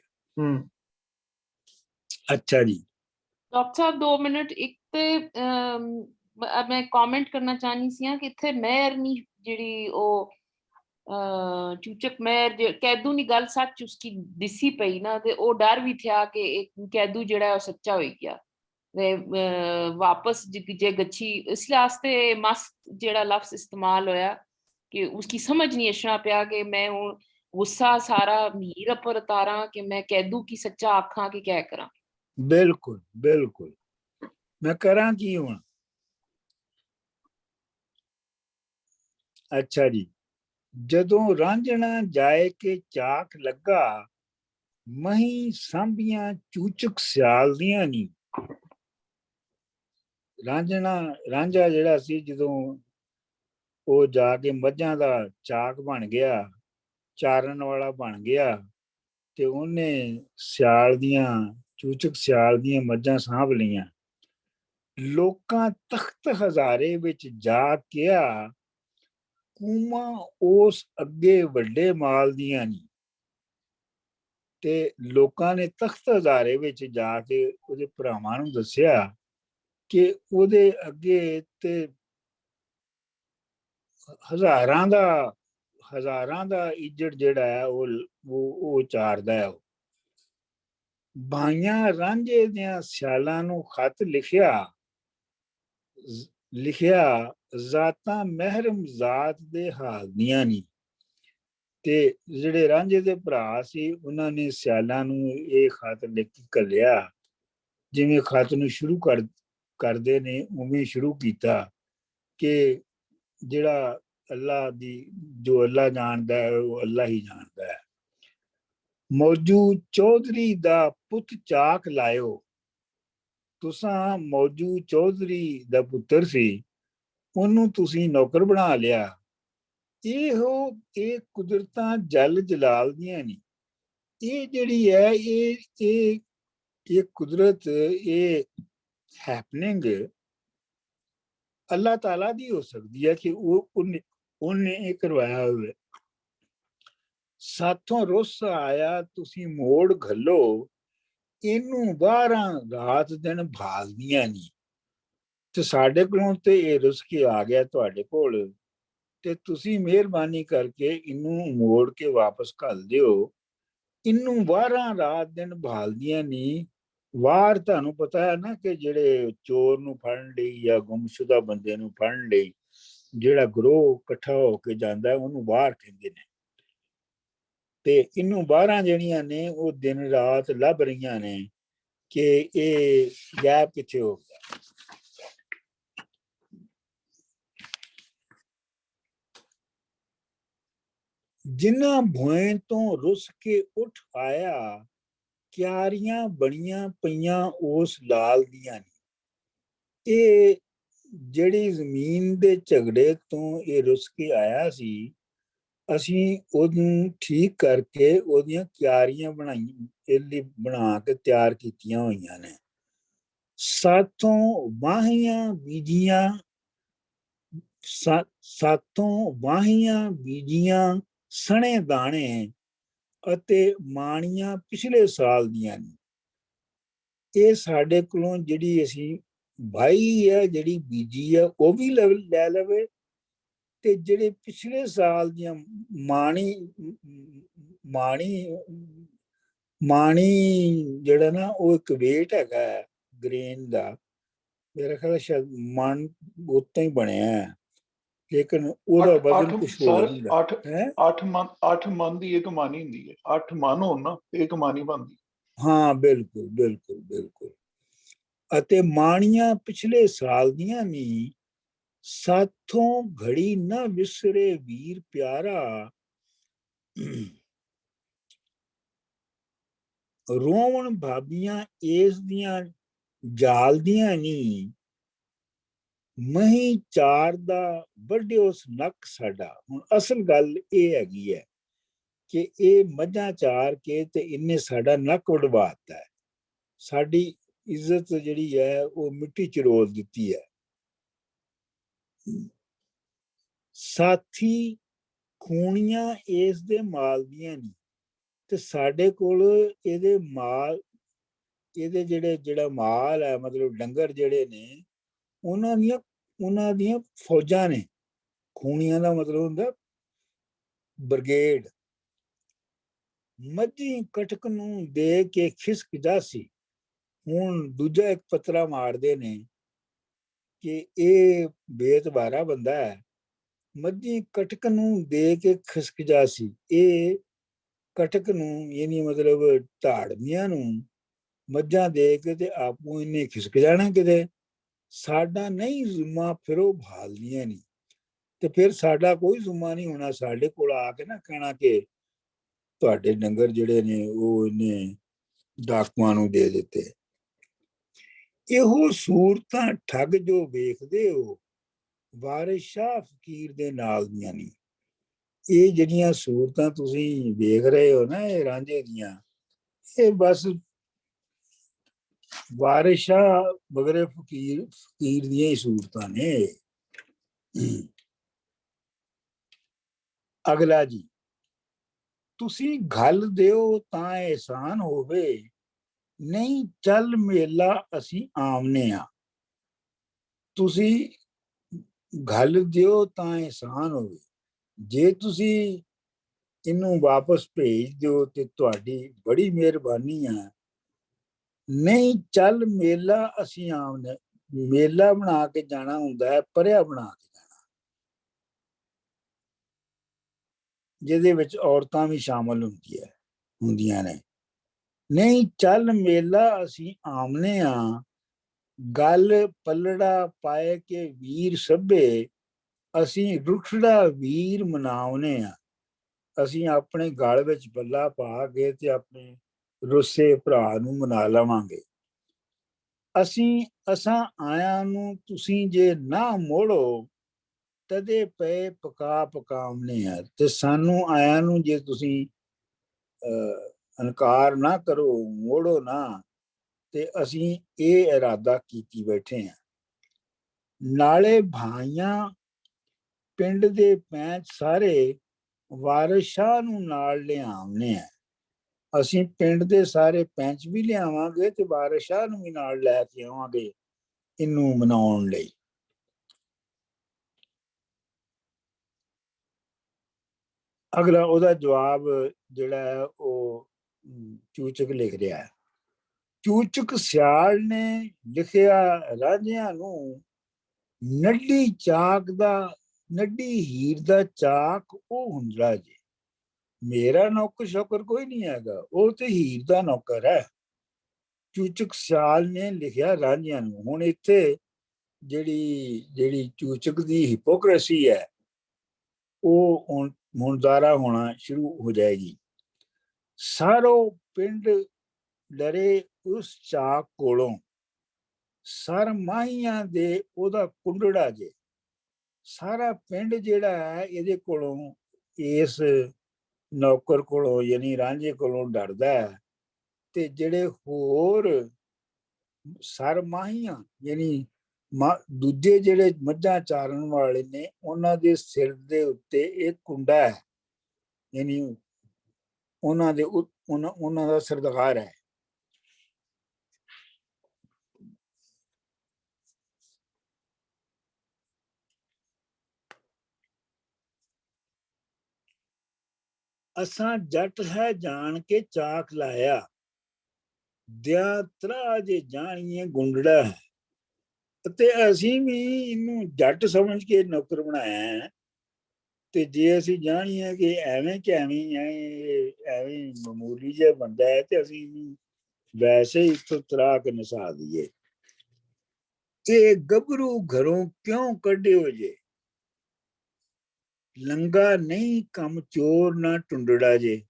ਅੱਛਾ ਜੀ ਡਾਕਟਰ ਸਾਹਿਬ 2 ਮਿੰਟ ਇੱਕ ਤੇ ਮੈਂ ਕਮੈਂਟ ਕਰਨਾ ਚਾਹਨੀ ਸੀ ਕਿ ਇੱਥੇ ਮਹਿਰ ਨਹੀਂ ਜਿਹੜੀ ਉਹ ਚੂਚਕ ਮਹਿਰ ਕੈਦੂ ਦੀ ਗੱਲ ਸੱਚ ਉਸकी ਦਿਸੀ ਪਈ ਨਾ ਤੇ ਉਹ ਡਰ ਵੀ ਥਿਆ ਕਿ ਇੱਕ ਕੈਦੂ ਜਿਹੜਾ ਉਹ ਸੱਚਾ ਹੋਈ ਗਿਆ ਵਾਪਸ ਜੇ गच्छी इसलिए मस्त जेड़ा लफ्ज इस्तेमाल होया कि उसकी समझ नहीं अछना पिया कि मैं हूं गुस्सा सारा मीर पर उतारा कि मैं कैदू की सच्चा आखा कि क्या करा। बिल्कुल बिल्कुल मैं करा की हूं। अच्छा जी जदों रांझना जाए के चाक लगा मही सांभियां चूचक सियाल दियां नी। ਰਾਂਝਾ ਜਿਹੜਾ ਸੀ ਜਦੋਂ ਉਹ ਜਾ ਕੇ ਮੱਝਾਂ ਦਾ ਚਾਕ ਬਣ ਗਿਆ ਚਾਰਨ ਵਾਲਾ ਬਣ ਗਿਆ ਤੇ ਉਹਨੇ ਚੂਚਕ ਸਿਆਲ ਦੀਆਂ ਮੱਝਾਂ ਸਾਂਭ ਲਈਆਂ। ਲੋਕਾਂ ਤਖਤ ਹਜ਼ਾਰੇ ਵਿੱਚ ਜਾ ਕਿਹਾ ਕੂਮਾ ਉਸ ਅੱਗੇ ਵੱਡੇ ਮਾਲ ਦੀਆਂ ਨਹੀਂ। ਤੇ ਲੋਕਾਂ ਨੇ ਤਖਤ ਹਜ਼ਾਰੇ ਵਿੱਚ ਜਾ ਕੇ ਉਹਦੇ ਭਰਾਵਾਂ ਨੂੰ ਦੱਸਿਆ ਕਿ ਉਹਦੇ ਅੱਗੇ ਤੇ ਹਜ਼ਾਰਾਂ ਦਾ ਇੱਜੜ ਜਿਹੜਾ ਹੈ ਉਹ ਚਾਰਦਾ ਹੈ। ਭਾਈਆਂ ਰਾਂਝੇ ਦੀਆਂ ਸਿਆਲਾਂ ਨੂੰ ਖਤ ਲਿਖਿਆ ਜ਼ਾਤਾਂ ਮਹਿਰਮ ਜ਼ਾਤ ਦੇ ਹਾਲ ਦੀਆਂ ਨਹੀਂ। ਤੇ ਜਿਹੜੇ ਰਾਂਝੇ ਦੇ ਭਰਾ ਸੀ ਉਹਨਾਂ ਨੇ ਸਿਆਲਾਂ ਨੂੰ ਇਹ ਖਤ ਲਿਖ ਕੇ ਘੱਲਿਆ। ਜਿਵੇਂ ਖਤ ਨੂੰ ਸ਼ੁਰੂ ਕਰਦੇ ਨੇ ਉਵੇਂ ਸ਼ੁਰੂ ਕੀਤਾ ਕਿ ਜਿਹੜਾ ਅੱਲਾ ਦੀ ਜੋ ਅੱਲਾ ਜਾਣਦਾ ਹੈ ਉਹ ਅੱਲਾ ਹੀ ਜਾਣਦਾ ਹੈ। ਮੌਜੂ ਚੌਧਰੀ ਦਾ ਪੁੱਤ ਚਾਕ ਲਾਇਓ। ਤੁਸਾਂ ਮੌਜੂ ਚੌਧਰੀ ਦਾ ਪੁੱਤਰ ਸੀ ਉਹਨੂੰ ਤੁਸੀਂ ਨੌਕਰ ਬਣਾ ਲਿਆ। ਇਹ ਕੁਦਰਤਾਂ ਜਲ ਜਲਾਲ ਦੀਆਂ ਨਹੀਂ। ਇਹ ਜਿਹੜੀ ਹੈ ਇਹ ਕੁਦਰਤ ਇਹ हैपनिंग अल्लाह ताला दी हो सकती है कि ਉਹਨੇ ਇਹ ਕਰਵਾਇਆ ਹੋਵੇ। ਸਾਥੋਂ ਰੁੱਸ ਆਇਆ ਤੁਸੀਂ ਮੋੜ ਘੱਲੋ ਇਹਨੂੰ 12 ਰਾਤ ਦਿਨ ਭਾਲਦੀਆਂ ਨਹੀਂ। ਤੇ ਸਾਡੇ ਕੋਲੋਂ ਤੇ ਇਹ ਰੁੱਸ ਕੇ ਆ ਗਿਆ ਤੁਹਾਡੇ ਕੋਲ ਤੇ ਤੁਸੀਂ ਮਿਹਰਬਾਨੀ ਕਰਕੇ ਇਹਨੂੰ ਮੋੜ ਕੇ ਵਾਪਸ ਘੱਲ ਦਿਓ। ਇਹਨੂੰ 12 ਰਾਤ ਦਿਨ ਭਾਲਦੀਆਂ ਨਹੀਂ। ਵਾਰ ਤੁਹਾਨੂੰ ਪਤਾ ਹੈ ਨਾ ਕਿ ਜਿਹੜੇ ਚੋਰ ਨੂੰ ਫੜਨ ਲਈ ਜਾਂ ਗੁੰਮਸ਼ੁਦਾ ਬੰਦੇ ਨੂੰ ਫੜਨ ਲਈ ਜਿਹੜਾ ਗਰੋਹ ਇਕੱਠਾ ਹੋ ਕੇ ਜਾਂਦਾ ਉਹਨੂੰ ਵਾਰ ਕਹਿੰਦੇ ਨੇ। ਤੇ ਇਹਨੂੰ 12 ਜਿਹੜੀਆਂ ਨੇ ਉਹ ਦਿਨ ਰਾਤ ਲੱਭ ਰਹੀਆਂ ਨੇ ਕਿ ਇਹ ਗੈਪ ਕਿੱਥੇ ਹੋ ਗਿਆ। ਜਿਨ੍ਹਾਂ ਭੋਏ ਤੋਂ ਰੁੱਸ ਕੇ ਉੱਠ ਆਇਆ ਕਿਆਰੀਆਂ ਬਣੀਆਂ ਪਈਆਂ ਉਸ ਲਾਲ ਦੀਆਂ ਨੇ। ਇਹ ਜਿਹੜੀ ਜ਼ਮੀਨ ਦੇ ਝਗੜੇ ਤੋਂ ਇਹ ਰੁੱਸ ਕੇ ਆਇਆ ਸੀ ਅਸੀਂ ਉਹਨੂੰ ਠੀਕ ਕਰਕੇ ਉਹਦੀਆਂ ਕਿਆਰੀਆਂ ਬਣਾ ਕੇ ਤਿਆਰ ਕੀਤੀਆਂ ਹੋਈਆਂ ਨੇ। ਸਾਥੋਂ ਵਾਹੀਆਂ ਬੀਜੀਆਂ ਸਣੇ ਦਾਣੇ ਅਤੇ ਮਾਣੀਆਂ ਪਿਛਲੇ ਸਾਲ ਦੀਆਂ ਨੇ। ਇਹ ਸਾਡੇ ਕੋਲੋਂ ਜਿਹੜੀ ਅਸੀਂ ਵਾਹੀ ਹੈ ਜਿਹੜੀ ਬੀਜੀ ਹੈ ਉਹ ਵੀ ਲੈ ਲਵੇ ਤੇ ਜਿਹੜੇ ਪਿਛਲੇ ਸਾਲ ਦੀਆਂ ਮਾਣੀ ਮਾਣੀ ਮਾਣੀ ਜਿਹੜਾ ਨਾ ਉਹ ਇੱਕ ਵੇਟ ਹੈਗਾ ਗ੍ਰੇਨ ਦਾ, ਮੇਰਾ ਖਿਆਲ ਸ਼ਾਇਦ ਮਣ ਉਤੋਂ ਹੀ ਬਣਿਆ ਹੈ, ਲੇਕਿਨ ਉਹਦਾ ਵਜ਼ਨ ਕੁਝ ਹੋਰ ਹੁੰਦਾ ਹੈ। 8 ਮਨ ਦੀ ਇੱਕ ਮਾਨੀ ਹੁੰਦੀ ਹੈ, 8 ਮਨ ਹੋਣ ਨਾ ਇੱਕ ਮਾਨੀ ਬਣਦੀ। ਹਾਂ ਬਿਲਕੁਲ ਬਿਲਕੁਲ ਬਿਲਕੁਲ। ਅਤੇ ਮਾਣੀਆਂ ਪਿਛਲੇ ਸਾਲ ਦੀਆਂ ਨੀ, ਸਾਥੋਂ ਘੜੀ ਨਾ ਵਿਸਰੇ ਵੀਰ ਪਿਆਰਾ, ਰੋਵਣ ਭਾਬੀਆਂ ਇਸ ਦੀਆਂ ਜਾਲਦੀਆਂ ਨੀ, ਮਹੀਂ ਚਾਰ ਦਾ ਵੱਡਿਓ ਨੱਕ ਸਾਡਾ। ਹੁਣ ਅਸਲ ਗੱਲ ਇਹ ਹੈਗੀ ਹੈ ਕਿ ਇਹ ਮੱਝਾਂ ਚਾਰ ਕੇ ਤੇ ਇਹਨੇ ਸਾਡਾ ਨੱਕ ਵਡਵਾਤਾ ਹੈ, ਸਾਡੀ ਇੱਜ਼ਤ ਜਿਹੜੀ ਹੈ ਉਹ ਮਿੱਟੀ ਚ ਰੋਲ ਦਿੱਤੀ ਹੈ। ਸਾਥੀ ਖੂਣੀਆਂ ਇਸ ਦੇ ਮਾਲ ਦੀਆਂ ਨਹੀਂ, ਤੇ ਸਾਡੇ ਕੋਲ ਇਹਦੇ ਮਾਲ, ਇਹਦੇ ਜਿਹੜਾ ਮਾਲ ਹੈ, ਮਤਲਬ ਡੰਗਰ ਜਿਹੜੇ ਨੇ ਉਹਨਾਂ ਦੀਆਂ ਫੌਜਾਂ ਨੇ। ਖੂਣੀਆਂ ਦਾ ਮਤਲਬ ਹੁੰਦਾ ਬ੍ਰਿਗੇਡ। ਮੱਝੀ ਕਟਕ ਨੂੰ ਦੇ ਕੇ ਖਿਸਕ ਜਾਸੀ। ਹੁਣ ਦੂਜਾ ਇੱਕ ਪੱਤਰਾ ਮਾਰਦੇ ਨੇ ਕਿ ਇਹ ਬੇਤਬਾਰਾ ਬੰਦਾ ਹੈ। ਮੱਝੀ ਕਟਕ ਨੂੰ ਦੇ ਕੇ ਖਿਸਕ ਜਾਸੀ, ਇਹ ਕਟਕ ਨੂੰ ਯਾਨੀ ਮਤਲਬ ਧਾੜਵੀਆਂ ਨੂੰ ਮੱਝਾਂ ਦੇ ਕੇ ਤੇ ਆਪੂ ਇਹਨੇ ਖਿਸਕ ਜਾਣਾ ਕਿਤੇ। ਸਾਡਾ ਨਹੀਂ ਜ਼ੁਮਾ ਫਿਰ ਉਹ ਭਾਲਦੀਆਂ ਨਹੀਂ, ਤੇ ਫਿਰ ਸਾਡਾ ਕੋਈ ਜ਼ੁਮਾ ਨਹੀਂ ਹੋਣਾ। ਸਾਡੇ ਕੋਲ ਆ ਕੇ ਨਾ ਕਹਿਣਾ ਕਿ ਤੁਹਾਡੇ ਡੰਗਰ ਜਿਹੜੇ ਨੇ ਉਹ ਇਹਨੇ ਡਾਕੂਆਂ ਨੂੰ ਦੇ ਦਿੱਤੇ। ਇਹੋ ਸੂਰਤਾਂ ਠੱਗ ਜੋ ਵੇਖਦੇ ਹੋ, ਵਾਰਿਸ ਸ਼ਾਹ ਫਕੀਰ ਦੇ ਨਾਲ ਦੀਆਂ ਨਹੀਂ। ਇਹ ਜਿਹੜੀਆਂ ਸੂਰਤਾਂ ਤੁਸੀਂ ਵੇਖ ਰਹੇ ਹੋ ਨਾ, ਇਹ ਰਾਂਝੇ ਦੀਆਂ, ਇਹ ਬਸ ਵਾਰਿਸ ਸ਼ਾਹ ਬਗਰੇ ਫਕੀਰ ਦੀਆਂ ਹੀ ਸੂਰਤਾਂ ਨੇ। ਅਗਲਾ ਜੀ, ਤੁਸੀਂ ਘੱਲ ਦਿਓ ਤਾਂ ਅਹਿਸਾਨ ਹੋਵੇ, ਨਹੀਂ ਚੱਲ ਮੇਲਾ ਅਸੀਂ ਆਮਨੇ ਆ। ਤੁਸੀਂ ਘੱਲ ਦਿਓ ਤਾਂ ਅਹਿਸਾਨ ਹੋਵੇ, ਜੇ ਤੁਸੀਂ ਇਹਨੂੰ ਵਾਪਸ ਭੇਜ ਦਿਓ ਤੇ ਤੁਹਾਡੀ ਬੜੀ ਮਿਹਰਬਾਨੀ ਆ। ਨਹੀਂ ਚੱਲ ਮੇਲਾ ਅਸੀਂ ਆਮਨੇ, ਮੇਲਾ ਬਣਾ ਕੇ ਜਾਣਾ ਹੁੰਦਾ ਹੈ, ਪਰਿਆ ਬਣਾ ਕੇ ਜਾਣਾ, ਜਿਹਦੇ ਵਿੱਚ ਔਰਤਾਂ ਵੀ ਸ਼ਾਮਲ ਹੁੰਦੀਆਂ ਨੇ। ਨਹੀਂ ਚੱਲ ਮੇਲਾ ਅਸੀਂ ਆਮਨੇ ਆ, ਗੱਲ ਪੱਲੜਾ ਪਾਏ ਕੇ ਵੀਰ ਸਭੇ, ਅਸੀਂ ਰੁੱਖੜਾ ਵੀਰ ਮਨਾਉਨੇ ਆ। ਅਸੀਂ ਆਪਣੇ ਗਲ ਵਿੱਚ ਬੱਲਾ ਪਾ ਕੇ ਤੇ ਆਪਣੇ ਰੁੱਸੇ ਭਰਾ ਨੂੰ ਮਨਾ ਲਵਾਂਗੇ। ਅਸਾਂ ਆਇਆਂ ਨੂੰ ਤੁਸੀਂ ਜੇ ਨਾ ਮੋੜੋ, ਤਦੇ ਪਏ ਪਕਾਉਨੇ ਆ। ਤੇ ਸਾਨੂੰ ਆਇਆਂ ਨੂੰ ਜੇ ਤੁਸੀਂ ਇਨਕਾਰ ਨਾ ਕਰੋ, ਮੋੜੋ ਨਾ, ਤੇ ਅਸੀਂ ਇਹ ਇਰਾਦਾ ਕੀਤੀ ਬੈਠੇ ਆ। ਨਾਲੇ ਭਾਈਆਂ ਪਿੰਡ ਦੇ ਪੈਂਚ ਸਾਰੇ ਵਾਰਿਸ ਸ਼ਾਹ ਨੂੰ ਨਾਲ ਲਿਆਉਣੇ ਆ। ਅਸੀਂ ਪਿੰਡ ਦੇ ਸਾਰੇ ਪੈਂਚ ਵੀ ਲਿਆਵਾਂਗੇ ਤੇ ਵਾਰਿਸ ਸ਼ਾਹ ਨੂੰ ਵੀ ਨਾਲ ਲੈ ਕੇ ਆਵਾਂਗੇ ਇਹਨੂੰ ਮਨਾਉਣ ਲਈ। ਅਗਲਾ ਉਹਦਾ ਜਵਾਬ ਜਿਹੜਾ ਹੈ ਉਹ ਚੂਚਕ ਲਿਖ ਰਿਹਾ ਹੈ। ਚੂਚਕ ਸਿਆਲ ਨੇ ਲਿਖਿਆ ਰਾਂਝਿਆਂ ਨੂੰ, ਨੱਡੀ ਹੀਰ ਦਾ ਚਾਕ ਉਹ ਹੁੰਦੜਾ ਜੇ, ਮੇਰਾ ਨੌਕਰ ਸ਼ੌਕਰ ਕੋਈ ਨਹੀਂ ਹੈਗਾ, ਉਹ ਤੇ ਹੀਰ ਦਾ ਨੌਕਰ ਹੈ। ਚੂਚਕ ਸਿਆਲ ਨੇ ਲਿਖਿਆ ਰਾਂਝਿਆਂ ਨੂੰ। ਹੁਣ ਇੱਥੇ ਜਿਹੜੀ ਚੂਚਕ ਦੀ ਹਿਪੋਕ੍ਰੇਸੀ ਹੈ ਉਹ ਹੁਣ ਜ਼ਾਹਰਾ ਹੋਣਾ ਸ਼ੁਰੂ ਹੋ ਜਾਏਗੀ। ਸਾਰੋ ਪਿੰਡ ਡਰੇ ਉਸ ਚਾਕ ਕੋਲੋਂ, ਸਰ ਮਾਹੀਆਂ ਦੇ ਉਹਦਾ ਕੁੰਡੜਾ ਜੇ। ਸਾਰਾ ਪਿੰਡ ਜਿਹੜਾ ਹੈ ਇਹਦੇ ਕੋਲੋਂ, ਇਸ ਨੌਕਰ ਕੋਲੋਂ ਯਾਨੀ ਰਾਂਝੇ ਕੋਲੋਂ ਡਰਦਾ ਹੈ। ਤੇ ਜਿਹੜੇ ਹੋਰ ਸਰਮਾਹੀਆਂ ਯਾਨੀ ਦੂਜੇ ਜਿਹੜੇ ਮੱਝਾਂ ਚਾਰਨ ਵਾਲੇ ਨੇ, ਉਹਨਾਂ ਦੇ ਸਿਰ ਦੇ ਉੱਤੇ ਇਹ ਕੁੰਡਾ ਹੈ, ਯਾਨੀ ਉਹਨਾਂ ਦਾ ਸਰਦਾਰ ਹੈ। ਅਸਾਂ ਜੱਟ ਹੈ ਜਾਣ ਕੇ ਚਾਕ ਲਾਇਆ, ਦਿਆਂ ਤਰਾ ਜੇ ਜਾਣੀਏ ਗੁੰਡੜਾ ਹੈ। ਅਤੇ ਅਸੀਂ ਵੀ ਇਹਨੂੰ ਜੱਟ ਸਮਝ ਕੇ ਨੌਕਰ ਬਣਾਇਆ ਹੈ। ਤੇ ਜੇ ਅਸੀਂ ਜਾਣੀਏ ਕਿ ਐਵੇਂ ਕਿ ਐਵੇਂ ਮਾਮੂਲੀ ਜਿਹਾ ਬੰਦਾ ਹੈ ਤੇ ਅਸੀਂ ਵੈਸੇ ਹੀ ਇੱਥੋਂ ਤਰਾ ਕੇ ਨਸਾ ਦਈਏ। ਤੇ ਗੱਭਰੂ ਘਰੋਂ ਕਿਉਂ ਕੱਢਿਓ ਜੇ, ਲੰਗਾ ਨਹੀਂ ਕੰਮ ਚੋਰ ਨਾ ਟੁੰਡੜਾ ਜੇ।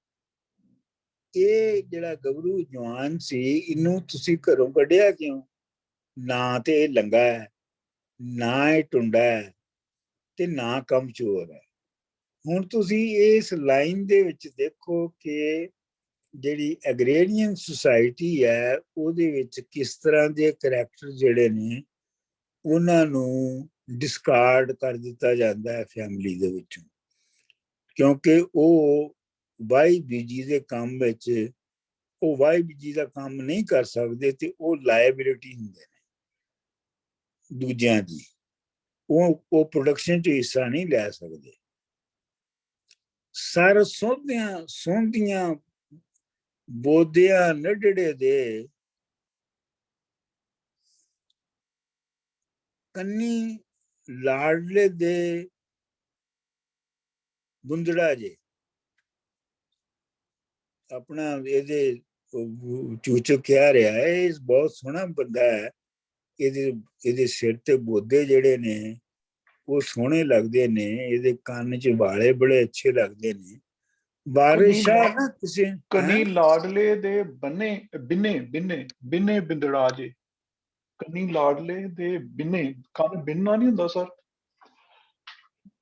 ਇਹ ਜਿਹੜਾ ਗੱਭਰੂ ਜਵਾਨ ਸੀ, ਇਹਨੂੰ ਤੁਸੀਂ ਘਰੋਂ ਕੱਢਿਆ ਕਿਉਂ? ਨਾ ਤੇ ਇਹ ਲੰਗਾ ਹੈ, ਨਾ ਇਹ ਟੁੰਡਾ ਹੈ, ਤੇ ਨਾ ਕੰਮ ਚੋਰ ਹੈ। ਹੁਣ ਤੁਸੀਂ ਇਸ ਲਾਈਨ ਦੇ ਵਿੱਚ ਦੇਖੋ ਕਿ ਜਿਹੜੀ ਐਗਰੇਰੀਅਨ ਸੁਸਾਇਟੀ ਹੈ ਉਹਦੇ ਵਿੱਚ ਕਿਸ ਤਰ੍ਹਾਂ ਦੇ ਕਰੈਕਟਰ ਜਿਹੜੇ ਨੇ ਉਹਨਾਂ ਨੂੰ ਡਿਸਕਾਰਡ ਕਰ ਦਿੱਤਾ ਜਾਂਦਾ ਹੈ ਫੈਮਿਲੀ ਦੇ ਵਿੱਚੋਂ, ਕਿਉਂਕਿ ਉਹ ਵਾਈ ਬੀਜੀ ਦੇ ਕੰਮ ਵਿੱਚ ਉਹ ਵਾਈ ਬੀਜੀ ਦਾ ਕੰਮ ਨਹੀਂ ਕਰ ਸਕਦੇ ਤੇ ਉਹ ਲਾਇਬਿਲਿਟੀ ਹੁੰਦੇ ਨੇ ਦੂਜਿਆਂ ਦੀ, ਉਹ ਪ੍ਰੋਡਕਸ਼ਨ 'ਚ ਹਿੱਸਾ ਨਹੀਂ ਲੈ ਸਕਦੇ। ਸਰ ਸੋਹੰਦੀਆਂ ਬੋਦਿਆਂ ਨੱਡੜੇ ਦੇ ਕੰਨੀ ਲਾਡਲੇ ਦੇ ਬੁੰਦੜਾ ਜੇ। ਆਪਣਾ ਇਹਦੇ ਚੂਚਕ ਕਹਿ ਰਿਹਾ ਹੈ, ਇਹ ਬਹੁਤ ਸੋਹਣਾ ਬੰਦਾ ਹੈ, ਇਹਦੇ ਸਿਰ ਤੇ ਬੋਦੇ ਜਿਹੜੇ ਨੇ ਉਹ ਸੋਹਣੇ ਲੱਗਦੇ ਨੇ, ਇਹਦੇ ਕੰਨ 'ਚ ਵਾਲੇ ਬੜੇ ਅੱਛੇ ਲੱਗਦੇ ਨੇ। ਬਾਰਿਸ਼ਾਂ ਨਾ ਕਿਸੇ ਕਨੀ ਲਾਡਲੇ ਦੇ ਬਿੰਨੇ ਬਿੰਦੜਾ ਜੇ। ਕੰਨੀ ਲਾਡਲੇ ਦੇ ਬਿੰਨੇ, ਕੰਨ ਬਿੰਨਣਾ ਨਹੀਂ ਹੁੰਦਾ ਸਰ,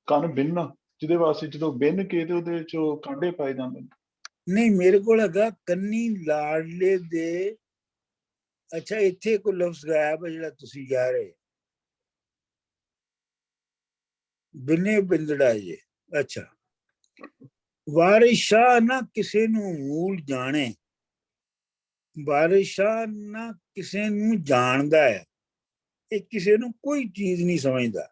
ਕੰਨ ਬਿੰਨਣਾ ਜਿਹਦੇ ਵਾਸਤੇ ਜਦੋਂ ਬਿੰਨ ਕੇ ਤੇ ਉਹਦੇ ਚੋਂ ਕਾਂਡੇ ਪਾਏ ਜਾਂਦੇ ਨੇ। ਨਹੀਂ, ਮੇਰੇ ਕੋਲ ਹੈਗਾ ਕੰਨੀ ਲਾਡਲੇ ਦੇ। ਅੱਛਾ, ਇੱਥੇ ਕੋਈ ਲਫ਼ਜ਼ ਗਾਇਬ ਹੈ ਜਿਹੜਾ ਤੁਸੀਂ ਕਹਿ ਰਹੇ, ਬਿੰਨੇ ਬਿੰਦੜਾ ਜੇ। ਅੱਛਾ, ਵਾਰਿਸ਼ਾਂ ਨਾ ਕਿਸੇ ਨੂੰ ਮੂਲ ਜਾਣੇ, ਵਾਰਿਸ਼ਾਂ ਨਾ ਕਿਸੇ ਨੂੰ ਜਾਣਦਾ ਹੈ, ਇਹ ਕਿਸੇ ਨੂੰ ਕੋਈ ਚੀਜ਼ ਨਹੀਂ ਸਮਝਦਾ।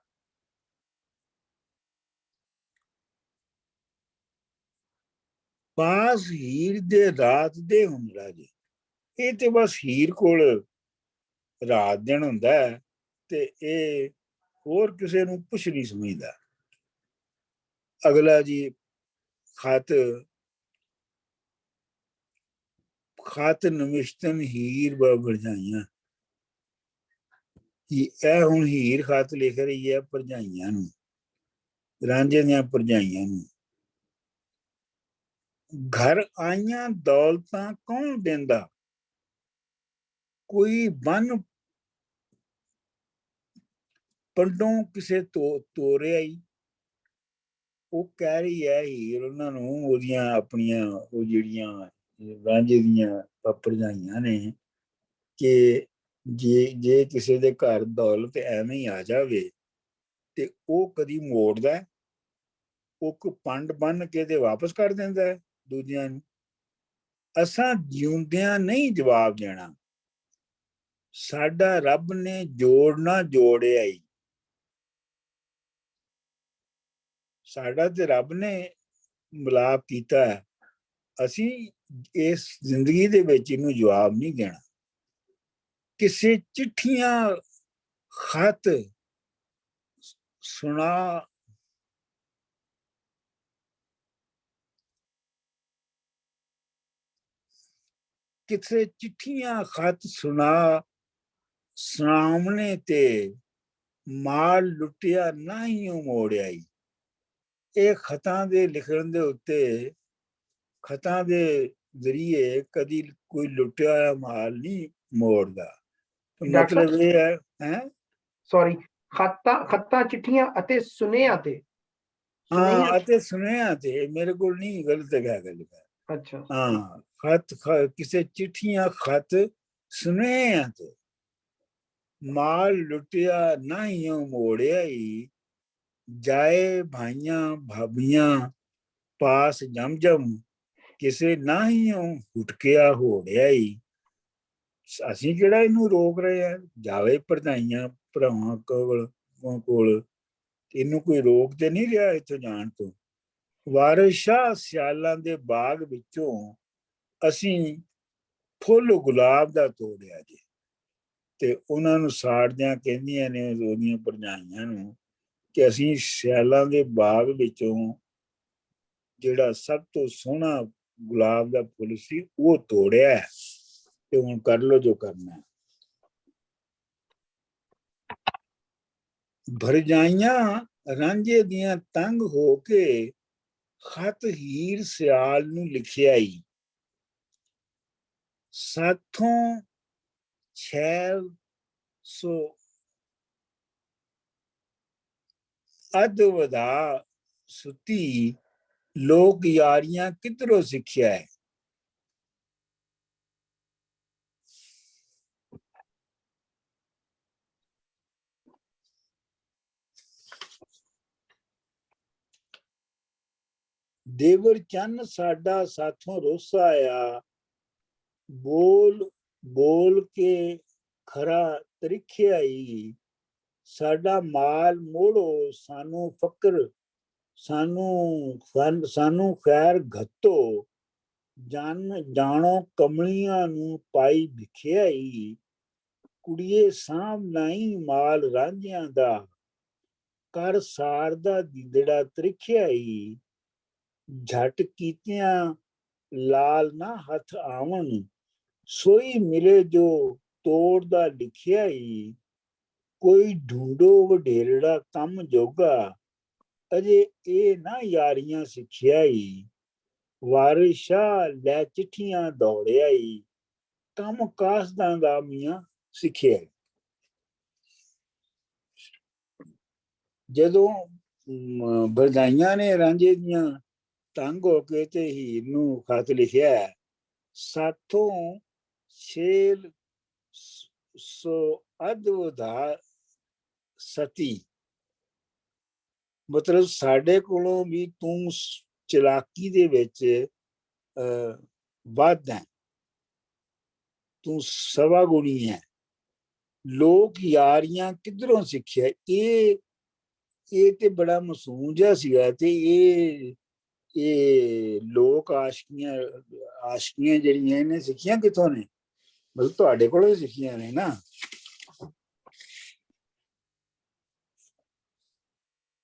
ਪਾਸ ਹੀਰ ਦੇ ਰਾਤ ਦੇ ਹੁੰਦਾ ਜੀ, ਇਹ ਤੇ ਬਸ ਹੀਰ ਕੋਲ ਰਾਤ ਦਿਨ ਹੁੰਦਾ ਹੈ ਤੇ ਇਹ ਹੋਰ ਕਿਸੇ ਨੂੰ ਕੁਛ ਨਹੀਂ ਸਮਝਦਾ। ਅਗਲਾ ਜੀ, ਖਤ ਨਮਿਸ਼ਤਨ ਹੀਰ ਭਰਜਾਈਆਂ। ਇਹ ਹੁਣ ਹੀਰ ਖਤ ਲਿਖ ਰਹੀ ਹੈ ਭਰਜਾਈਆਂ ਨੂੰ, ਰਾਂਝੇ ਦੀਆਂ ਭਰਜਾਈਆਂ ਨੂੰ। ਘਰ ਆਈਆਂ ਦੌਲਤਾਂ ਕੌਣ ਦਿੰਦਾ, ਕੋਈ ਬੰਨ ਪੰਡੋਂ ਕਿਸੇ ਤੋਰਿਆ ਹੀ। ਉਹ ਕਹਿ ਰਹੀ ਹੈ ਹੀਰ ਉਹਨਾਂ ਨੂੰ, ਉਹਦੀਆਂ ਆਪਣੀਆਂ ਉਹ ਜਿਹੜੀਆਂ ਰਾਂਝੇ ਦੀਆਂ ਭਰਜਾਈਆਂ ਨੇ, ਕਿ ਜੇ ਕਿਸੇ ਦੇ ਘਰ ਦੌਲਤ ਐਵੇਂ ਹੀ ਆ ਜਾਵੇ ਤੇ ਉਹ ਕਦੀ ਮੋੜਦਾ, ਉਹ ਪੰਡ ਬੰਨ ਕੇ ਤੇ ਵਾਪਸ ਕਰ ਦਿੰਦਾ ਹੈ ਦੂਜਿਆਂ ਨੂੰ। ਅਸਾਂ ਜਿਉਂਦਿਆਂ ਨਹੀਂ ਜਵਾਬ ਦੇਣਾ, ਸਾਡਾ ਰੱਬ ਨੇ ਜੋੜ ਨਾ ਜੋੜਿਆ ਹੀ। ਸਾਡਾ ਤੇ ਰੱਬ ਨੇ ਮਿਲਾਪ ਕੀਤਾ ਹੈ, ਅਸੀਂ ਇਸ ਜ਼ਿੰਦਗੀ ਦੇ ਵਿੱਚ ਇਹਨੂੰ ਜਵਾਬ ਨਹੀਂ ਦੇਣਾ। ਕਿਸੇ ਚਿੱਠੀਆਂ ਖਤ ਸੁਣਾ, ਕਿਸੇ ਚਿੱਠੀਆਂ ਖਤ ਸੁਣਾਵਣੇ ਤੇ ਮਾਲ ਲੁੱਟਿਆ ਨਾ ਹੀ ਮੋੜਿਆ ਹੀ। ਇਹ ਖਤਾਂ ਦੇ ਲਿਖਣ ਦੇ ਉੱਤੇ, ਖਤਾਂ ਦੇ ਜ਼ਰੀਏ ਕਦੀ ਕੋਈ ਲੁੱਟਿਆ ਹੋਇਆ ਮਾਲ ਨਹੀਂ ਮੋੜਦਾ। ਮਤਲਬ ਇਹ ਹੈ ਸੌਰੀ, ਖੱਤਾਂ ਚਿੱਠੀਆਂ ਅਤੇ ਸੁਨੇਹਾਂ ਤੇ। ਹਾਂ, ਅਤੇ ਸੁਨੇਹਾਂ ਤੇ, ਮੇਰੇ ਕੋਲ ਨਹੀਂ, ਗਲਤ ਹੈਗਾ ਲਿਖਿਆ। ਅੱਛਾ, ਹਾਂ, ਖਤ ਕਿਸੇ ਚਿੱਠੀਆਂ ਖਤ ਸੁਨੇਹਾਂ ਤੇ ਮਾਲ ਲੁੱਟਿਆ ਨਾ ਹੀ ਮੋੜਿਆ ਹੀ। ਜਾਏ ਭਾਈਆਂ ਭਾਬੀਆਂ ਪਾਸ ਜਮ ਕਿਸੇ ਨਾ ਹੀ ਹੁਟਕਿਆ ਹੋੜਿਆ ਹੀ। ਅਸੀਂ ਕਿਹੜਾ ਇਹਨੂੰ ਰੋਕ ਰਹੇ ਆ, ਜਾਵੇ ਭਰਜਾਈਆਂ ਭਰਾਵਾਂ ਕੋਲ, ਇਹਨੂੰ ਕੋਈ ਰੋਕ ਤੇ ਨਹੀਂ ਰਿਹਾ ਇੱਥੋਂ ਜਾਣ ਤੋਂ। ਵਾਰਿਸ ਸ਼ਾਹ ਸਿਆਲਾਂ ਦੇ ਬਾਗ ਵਿੱਚੋਂ ਅਸੀਂ ਫੁੱਲ ਗੁਲਾਬ ਦਾ ਤੋੜਿਆ ਜੀ। ਤੇ ਉਹਨਾਂ ਨੂੰ ਸਾੜਦਿਆਂ ਕਹਿੰਦੀਆਂ ਨੇ ਉਹਦੀਆਂ ਭਰਜਾਈਆਂ ਨੂੰ ਕਿ ਅਸੀਂ ਸਿਆਲਾਂ ਦੇ ਬਾਗ ਵਿੱਚੋਂ ਜਿਹੜਾ ਸਭ ਤੋਂ ਸੋਹਣਾ ਗੁਲਾਬ ਦਾ ਫੁੱਲ ਸੀ ਉਹ ਤੋੜਿਆ, ਤੇ ਹੁਣ ਕਰ ਲੋ ਜੋ ਕਰਨਾ। ਭਰਜਾਈਆਂ ਰਾਂਝੇ ਦੀਆਂ ਤੰਗ ਹੋ ਕੇ ਖਤ ਹੀਰ ਸਿਆਲ ਨੂੰ ਲਿਖਿਆ ਈ, ਸਾਥੋਂ छैल सो अध वधा सुती, लोक यारियां किधरों सिखिया है। देवर चन्न साडा साथों रुस आया, बोल बोल के खरा तरिखियाई, साडा माल मोड़ो सानू फकर, सानू खैर घत्तो, जानो कमलियां नू पाई भिखियाई, कुड़िए साम नहीं माल रांझियां दा, कर सार दा दिदड़ा तरिखियाई, झट कीतियां लाल ना हथ आवन, सोई मिले जो तोड़ दा लिखिया ही, कोई ढूंढो वडेरड़ा कम जोगा, अजे ए ना यारियां सिखिया ही, वारिस शाह लै चिट्ठियां दौड़िया ही, कम कासदां दा मियां सिखिया। जदों भरजाइयां ने रांझे दियां तंग हो के ते हीर नूं खत लिखिया, साथों छेल सो अध वधा सती, मतलब साडे कोलों भी तू चलाकी दे विच वध है, तू सवा गुणी है, लोक यारियां किधरों सिखिया। ये ते बड़ा मासूम जिहा सीगा, ते ये लोक आशकियां जिहड़ियां इन्हें सिखियां किथों ने, मतलब तुहाडे कोलों सिखियां ने ना।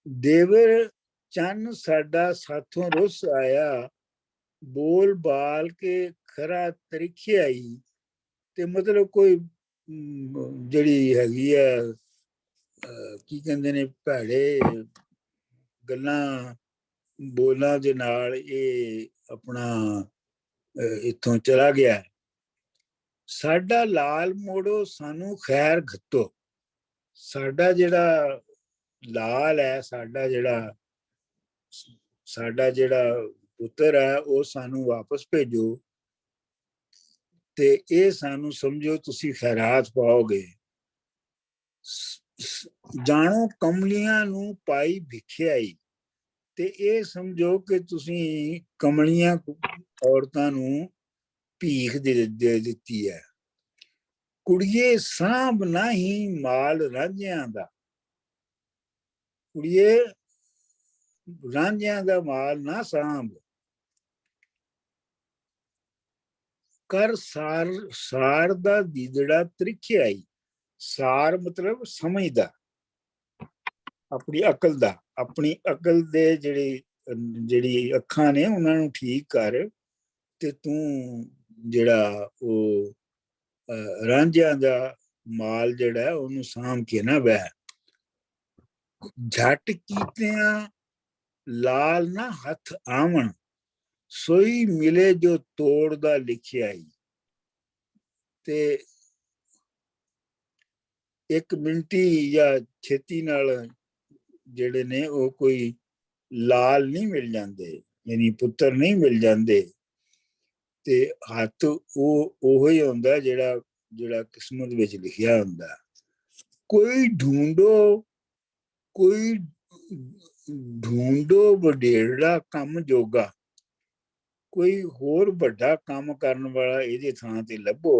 देवर चन्न साडा साथों रुस आया, बोल बाल के खरा तरिखियाई, ते मतलब कोई जिहड़ी हैगी है की कहंदे ने भैड़े गल्लां बोलां दे नाल ये अपना इत्थों चला गया। साडा लाल मोड़ो सानू खैर घत्तो, साडा जिहड़ा लाल है, साडा जिहड़ा पुत्र है वो सानू वापस भेजो, ते ये सानू समझो तुसी खैरात पाओगे। जानो कमलियां नू पाई भिखियाई, ते ये समझो कि तुसी कमलियां औरतां नू भीख दे दित्ती है। कुड़िए सांभ नाही माल रांझियां दा, कुड़िए रांझियां दा माल ना सांभ, कर सार दा दीदड़ा त्रिखियाई, सार मतलब समझदा, अपनी अकल दा, अपनी अकल दे जिहड़ी अखां ने उन्हां नूं ठीक कर, ते तू जिहड़ा ओ रांझियां दा माल जिहड़ा है उहनूं सांभ के ना बह। झट कीतियां लाल ना हथ आवन, सोई मिले जो तोड़ दा लिखियाई, ते एक मिनटी या छेती नाल जिहड़े ने वो कोई लाल नहीं मिल जाते, यानी पुत्र नहीं मिल जाते, ते हथ वो ही हुंदा जिहड़ा किस्मत विच लिखिया हुंदा। कोई ढूंढो वडेरड़ा कम जोगा, कोई होर वड्डा काम करन वाला इहदे थां ते लभो,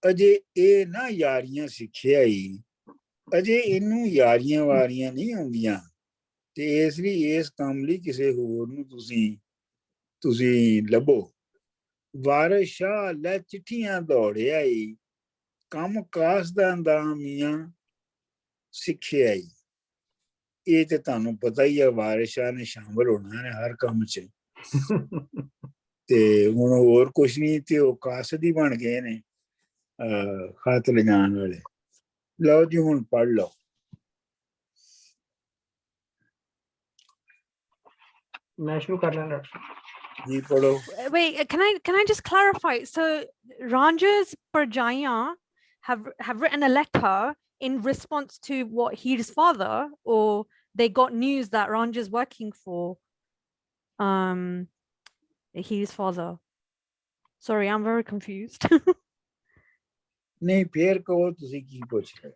अजे ये ना यारियां सिखिया ही, अजे इनू यारियां वारियां नहीं आउंदियां, ਤੇ ਇਸ ਲਈ ਇਸ ਕੰਮ ਲਈ ਕਿਸੇ ਹੋਰ ਨੂੰ ਤੁਸੀਂ ਲੱਭੋ। ਵਾਰਿਸ ਸ਼ਾਹ ਲੈ ਚਿੱਠੀਆਂ ਦੌੜਿਆ ਈ, ਕੰਮ ਕਾਸ ਦਾ ਅੰਦਾਮੀਆਂ ਸਿੱਖਿਆ ਈ। ਇਹ ਤੇ ਤੁਹਾਨੂੰ ਪਤਾ ਹੀ ਆ, ਵਾਰਿਸ ਸ਼ਾਹ ਨੇ ਸ਼ਾਮਲ ਹੋਣਾ ਨੇ ਹਰ ਕੰਮ 'ਚ। ਤੇ ਹੁਣ ਹੋਰ ਕੁਛ ਨਹੀਂ, ਤੇ ਉਹ ਕਾਸਦੀ ਬਣ ਗਏ ਨੇ ਖਤ ਲਿਜਾਣ ਵਾਲੇ। ਲਓ ਜੀ ਹੁਣ ਪੜ੍ਹ ਲਓ। मैं शुरू कर लेना। ਜੀ ਪੜ੍ਹੋ। Wait, can I just clarify? So Ranja's Parjaiyan have written a letter in response to what Heer's father, or they got news that Ranja's working for Heer's father? Sorry, I'm very confused. ਨਹੀਂ ਫੇਰ ਕਹੋ ਤੁਸੀਂ ਕੀ ਪੁੱਛ ਰਹੇ।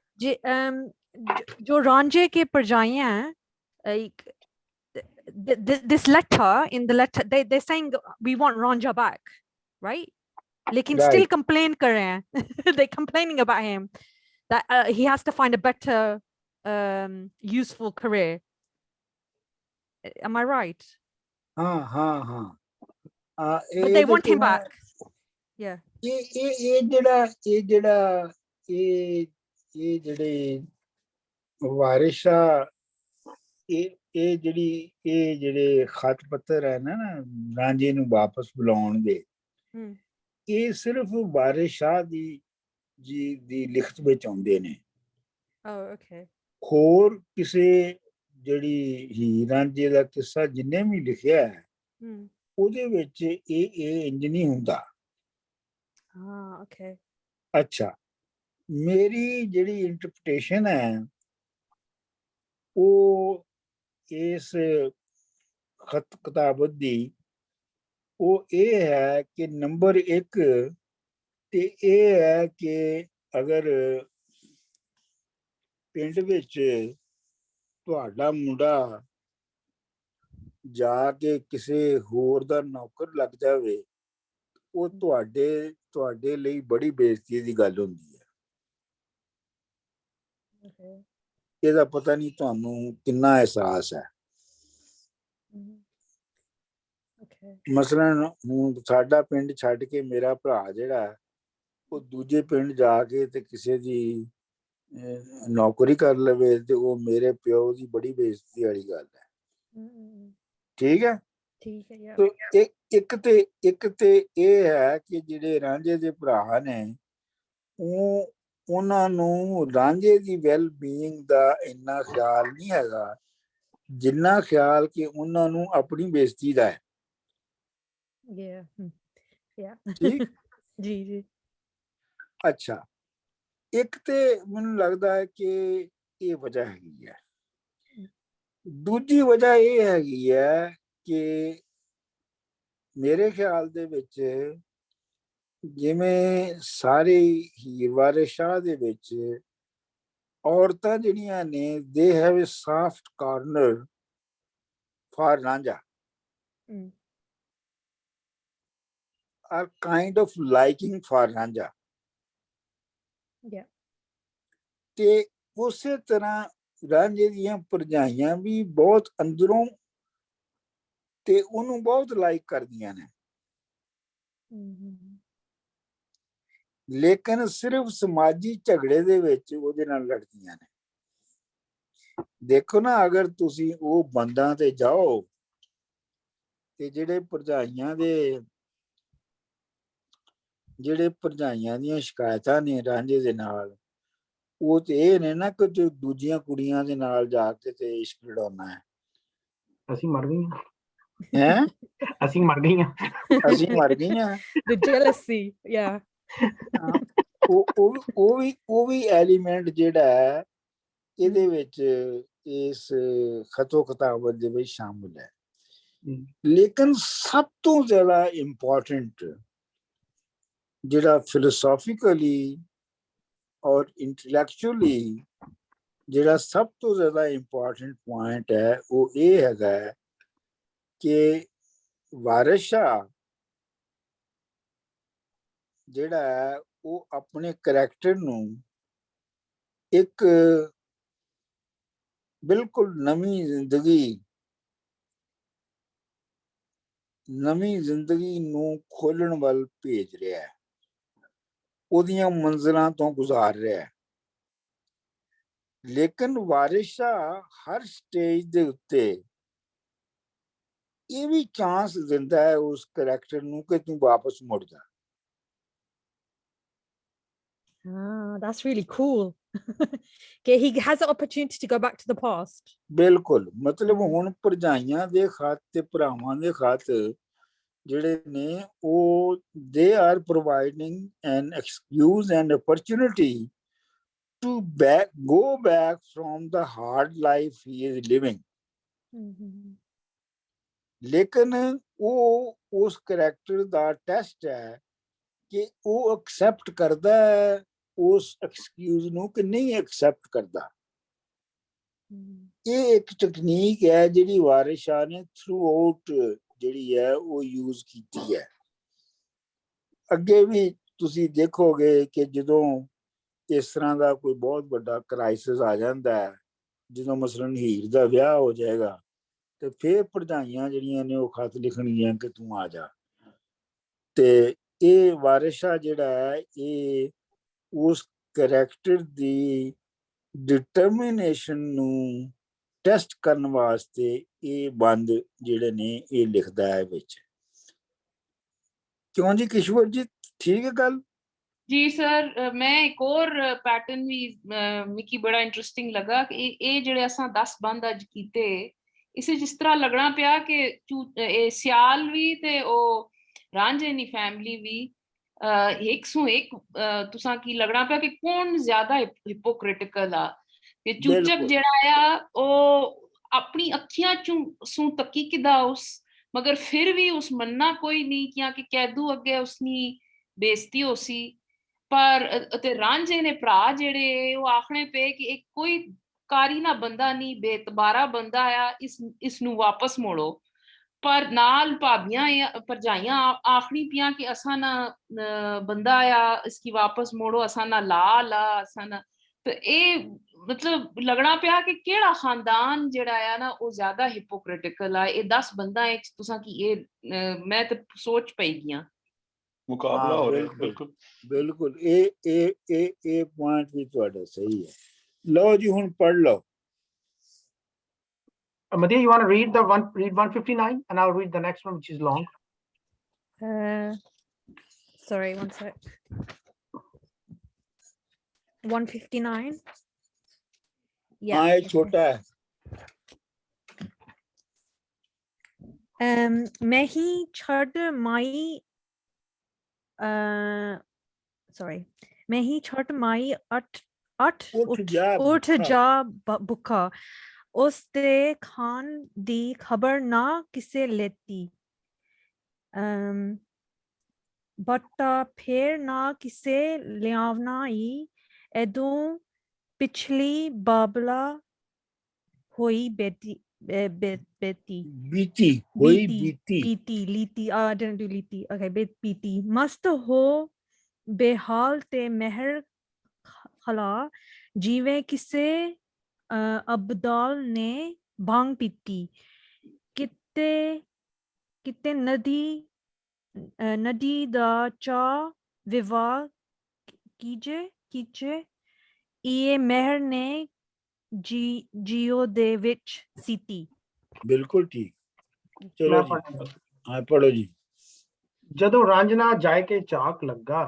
जो Ranje के Parjaiyan हैं, like this letter, in the letter they're saying we want Ranja back, right? Lekin still Right. complain kar rahe hain. They're complaining about him that he has to find a better useful career. Am I right? ਹਾਂ But they want him back. Yeah. ਇਹ ਜਿਹੜੇ ਵਾਰਿਸ ਸ਼ਾਹ ਇਹ ਜਿਹੜੇ ਖਤ ਪੱਤਰ ਹੈ ਨਾ ਰਾਂਝੇ ਨੂੰ ਵਾਪਸ ਬੁਲਾਉਣ ਦੇ, ਇਹ ਸਿਰਫ ਵਾਰਿਸ ਸ਼ਾਹ ਦੀ ਲਿਖਤ ਵਿੱਚ ਆਉਂਦੇ ਨੇ। Okay. ਹੋਰ ਕਿਸੇ ਜਿਹੜੀ ਹੀਰ ਰਾਂਝੇ ਦਾ ਕਿੱਸਾ ਜਿੰਨੇ ਵੀ ਲਿਖਿਆ ਹੈ ਉਹਦੇ ਵਿੱਚ ਇਹ ਇੰਜ ਨਹੀਂ ਹੁੰਦਾ। Okay. ਅੱਛਾ, ਮੇਰੀ ਜਿਹੜੀ ਇੰਟਰਪ੍ਰੀਟੇਸ਼ਨ ਹੈ ਉਹ ਇਸ ਖਤ ਕਿਤਾਬਤ ਦੀ ਉਹ ਇਹ ਹੈ ਕਿ ਨੰਬਰ 1 ਤੇ ਇਹ ਹੈ ਕਿ ਅਗਰ ਪਿੰਡ ਵਿੱਚ ਤੁਹਾਡਾ ਮੁੰਡਾ ਜਾ ਕੇ ਕਿਸੇ ਹੋਰ ਦਾ ਨੌਕਰ ਲੱਗ ਜਾਵੇ, ਉਹ ਤੁਹਾਡੇ ਲਈ ਬੜੀ ਬੇਇੱਜ਼ਤੀ ਦੀ ਗੱਲ ਹੁੰਦੀ ਹੈ। ਇਹਦਾ ਪਤਾ ਨਹੀਂ ਤੁਹਾਨੂੰ ਕਿੰਨਾ ਅਹਿਸਾਸ ਹੈ। ਮਸਲਨ ਹੁਣ ਸਾਡਾ ਪਿੰਡ ਛੱਡ ਕੇ ਮੇਰਾ ਭਰਾ ਜਿਹੜਾ ਉਹ ਦੂਜੇ ਪਿੰਡ ਜਾ ਕੇ ਤੇ ਕਿਸੇ ਦੀ ਨੌਕਰੀ ਕਰ ਲਵੇ ਤੇ ਉਹ ਮੇਰੇ ਪਿਓ ਦੀ ਬੜੀ ਬੇਇੱਜ਼ਤੀ ਵਾਲੀ ਗੱਲ ਹੈ। ਠੀਕ ਹੈ। ਇੱਕ ਤੇ ਇਹ ਹੈ ਕਿ ਜਿਹੜੇ ਰਾਂਝੇ ਦੇ ਭਰਾ ਨੇ ਉਹਨਾਂ ਨੂੰ ਰਾਂਝੇ ਦੀ ਵੈਲ ਬੀਇੰਗ ਦਾ ਇੰਨਾ ਖਿਆਲ ਨਹੀਂ ਹੈਗਾ ਜਿੰਨਾ ਖਿਆਲ ਕਿ ਉਹਨਾਂ ਨੂੰ ਆਪਣੀ ਬੇਇੱਜ਼ਤੀ ਦਾ ਹੈ। ਠੀਕ ਜੀ। ਅੱਛਾ, ਇੱਕ ਤੇ ਮੈਨੂੰ ਲੱਗਦਾ ਹੈ ਕਿ ਇਹ ਵਜ੍ਹਾ ਹੈਗੀ ਹੈ। ਦੂਜੀ ਵਜ੍ਹਾ ਇਹ ਹੈਗੀ ਹੈ ਕਿ ਮੇਰੇ ਖਿਆਲ ਦੇ ਵਿੱਚ ਜਿਵੇਂ ਸਾਰੇ ਹੀਰ ਵਾਰਿਸ ਸ਼ਾਹ ਦੇ ਵਿੱਚ ਔਰਤਾਂ ਜਿਹੜੀਆਂ ਨੇ they have a soft corner for Ranjha are kind of liking for Ranjha. ਤੇ ਉਸੇ ਤਰ੍ਹਾਂ ਰਾਂਝੇ ਦੀਆਂ ਭਰਜਾਈਆਂ ਵੀ ਬਹੁਤ ਅੰਦਰੋਂ ਤੇ ਉਹਨੂੰ ਬਹੁਤ ਲਾਈਕ ਕਰਦੀਆਂ ਨੇ, ਲੇਕਿਨ ਸਿਰਫ ਸਮਾਜੀ ਝਗੜੇ ਦੇ ਵਿੱਚ ਉਹਦੇ ਨਾਲ ਲੜਦੀਆਂ ਨੇ। ਦੇਖੋ ਨਾ, ਅਗਰ ਤੁਸੀਂ ਉਹ ਬੰਦਾਂ ਤੇ ਜਾਓ ਤੇ ਜਿਹੜੇ ਭਰਜਾਈਆਂ ਦੀਆਂ ਸ਼ਿਕਾਇਤਾਂ ਨੇ ਰਾਂਝੇ ਦੇ ਨਾਲ, ਉਹ ਤੇ ਇਹ ਨੇ ਨਾ ਕਿ ਦੂਜੀਆਂ ਕੁੜੀਆਂ ਦੇ ਨਾਲ ਜਾ ਕੇ ਤੇ ਇਸ਼ਕ ਲੜਾਉਣਾ ਹੈ। ਅਸੀਂ ਮਰ ਗਈਆਂ ਹੈਂ? ਅਸੀਂ ਮਰ ਗਈਆਂ jealousy, yeah. ਉਹ ਵੀ ਐਲੀਮੈਂਟ ਜਿਹੜਾ ਹੈ ਇਹਦੇ ਵਿੱਚ ਇਸ ਖਤੋ ਕਿਤਾਬਤ ਦੇ ਵਿੱਚ ਸ਼ਾਮਿਲ ਹੈ। ਲੇਕਿਨ ਸਭ ਤੋਂ ਜ਼ਿਆਦਾ ਇੰਪੋਰਟੈਂਟ ਜਿਹੜਾ ਫਿਲੋਸੋਫਿਕਲੀ ਔਰ ਇੰਟੈਲੈਕਚੁਅਲੀ ਜਿਹੜਾ ਸਭ ਤੋਂ ਜ਼ਿਆਦਾ ਇੰਪੋਰਟੈਂਟ ਪੁਆਇੰਟ ਹੈ ਉਹ ਇਹ ਹੈਗਾ ਕਿ ਵਾਰਿਸ ਸ਼ਾਹ ਜਿਹੜਾ ਹੈ ਉਹ ਆਪਣੇ ਕਰੈਕਟਰ ਨੂੰ ਇੱਕ ਬਿਲਕੁਲ ਨਵੀਂ ਜ਼ਿੰਦਗੀ ਨੂੰ ਖੋਲਣ ਵੱਲ ਭੇਜ ਰਿਹਾ ਹੈ, ਉਹਦੀਆਂ ਮੰਜ਼ਿਲਾਂ ਤੋਂ ਗੁਜ਼ਾਰ ਰਿਹਾ ਹੈ। ਲੇਕਿਨ ਵਾਰਿਸ ਸ਼ਾਹ ਹਰ ਸਟੇਜ ਦੇ ਉੱਤੇ ਇਹ ਵੀ ਚਾਂਸ ਦਿੰਦਾ ਹੈ ਉਸ ਕਰੈਕਟਰ ਨੂੰ ਕਿ ਤੂੰ ਵਾਪਸ ਮੁੜ ਜਾ। Ah, that's really cool. Okay, he has the opportunity to go back to the past. ਬਿਲਕੁਲ, ਮਤਲਬ ਹੁਣ ਭਰਜਾਈਆਂ ਦੇ ਖਤ ਤੇ ਭਰਾਵਾਂ ਦੇ ਖਤ ਜਿਹੜੇ ਨੇ ਉਹ they are providing an excuse and opportunity to go back from the hard life he is living. ਲੇਕਿਨ ਉਹ ਉਸ ਕਰੈਕਟਰ ਦਾ ਟੈਸਟ ਹੈ ਕਿ ਉਹ ਐਕਸੈਪਟ ਕਰਦਾ ਹੈ ਉਸ ਐਕਸਕਿਊਜ਼ ਨੂੰ ਕਿ ਨਹੀਂ ਐਕਸੈਪਟ ਕਰਦਾ। ਇਹ ਇੱਕ ਟੈਕਨੀਕ ਹੈ ਜਿਹੜੀ ਵਾਰਿਸ ਸ਼ਾਹ ਨੇ ਥਰੂ ਆਊਟ ਜਿਹੜੀ ਹੈ ਉਹ ਯੂਜ਼ ਕੀਤੀ ਹੈ। ਅੱਗੇ ਵੀ ਤੁਸੀਂ ਦੇਖੋਗੇ ਕਿ ਜਦੋਂ ਇਸ ਤਰ੍ਹਾਂ ਦਾ ਕੋਈ ਬਹੁਤ ਵੱਡਾ ਕ੍ਰਾਈਸਿਸ ਆ ਜਾਂਦਾ ਹੈ, ਜਦੋਂ ਮਸਲਨ ਹੀਰ ਦਾ ਵਿਆਹ ਹੋ ਜਾਏਗਾ ਤੇ ਫਿਰ ਭਰਜਾਈਆਂ ਜਿਹੜੀਆਂ ਨੇ ਉਹ ਖਤ ਲਿਖਣਗੀਆਂ ਕਿ ਤੂੰ ਆ ਜਾ। ਤੇ ਇਹ ਵਾਰਿਸ ਸ਼ਾਹ ਜਿਹੜਾ ਹੈ ਇਹ ਉਸ ਕਰੈਕਟਰ ਦੀ ਡਿਟਰਮੀਨੇਸ਼ਨ ਨੂੰ ਟੈਸਟ ਕਰਨ ਵਾਸਤੇ ਇਹ ਬੰਦ ਜਿਹੜੇ ਨੇ ਇਹ ਲਿਖਦਾ ਹੈ ਵਿੱਚ। ਕਿਉਂ ਜੀ ਕਿਸ਼ਵਰ ਜੀ, ਠੀਕ ਹੈ ਗੱਲ? जी सर, मैं एक और पैटर्न भी मिकी बड़ा इंटरेस्टिंग लगा कि ये जेड़े असां 10 बंद अज कीते इसे जिस तरह लगना पिया कि सियाल भी ते ओ रांझे नी फैमिली भी एक सू एक तुसां की लगना पिया कि कौन ज्यादा हिपोक्रिटिकल आ कि चूचक जेड़ा आ ओ अपनी अखियां सू तकी किदा उस मगर फिर भी उस मन्ना कोई नहीं किया कि कैदू अगे उसनी बेइज्जती होसी। पर ते रांझे ने भरा जेड़े वो आखने पे कि एक कोई कारी ना बंदा नहीं, बेतबारा बंदा आया, इस नू वापस मोड़ो। पर नाल भाबियां भरजाइयां आखनी पियां कि असा ना बंदा आया, इसकी वापस मोड़ो, असा ना लाल आ, असा ना। तो ये मतलब लगना पिया कि केड़ा खानदान जेड़ा आया ना वो ज्यादा हिपोक्रिटिकल आ। ये 10 बंदा है तुसा की ये मैं तो सोच पई गया मुकाबला हो रहा है। बिल्कुल बिल्कुल ਇਹ ਪੁਆਇੰਟ ਵੀ ਤੁਹਾਡਾ ਸਹੀ ਹੈ। ਲਓ ਜੀ ਹੁਣ ਪੜ੍ਹ ਲਓ। Madhya, you want to read 159 and I'll read the next one, which is long. Sorry, one sec. 159. Yeah. हाँ, ये छोटा है। मैं ही छड़ माई sorry, मैं ही छड़ माई उठ जा भुखा, उस ते खान दी खबर ना किसे लेती, बट्टा फिर ना किसे लियावना ही, एदों पिछली बाबला होई बेटी बीती लीती I didn't do Liti, okay, बीती मस्त हो बेहाल ते मेहर खला, जीवे किसे अब्दाल ने भांग पीती, किते नदी दा चा विवाह कीजे ये मेहर ने जियो दे विच सीती। बिल्कुल ठीक। चलो जी, हाँ पढ़ो जी। जदों रांझना जाए के चाक लगा,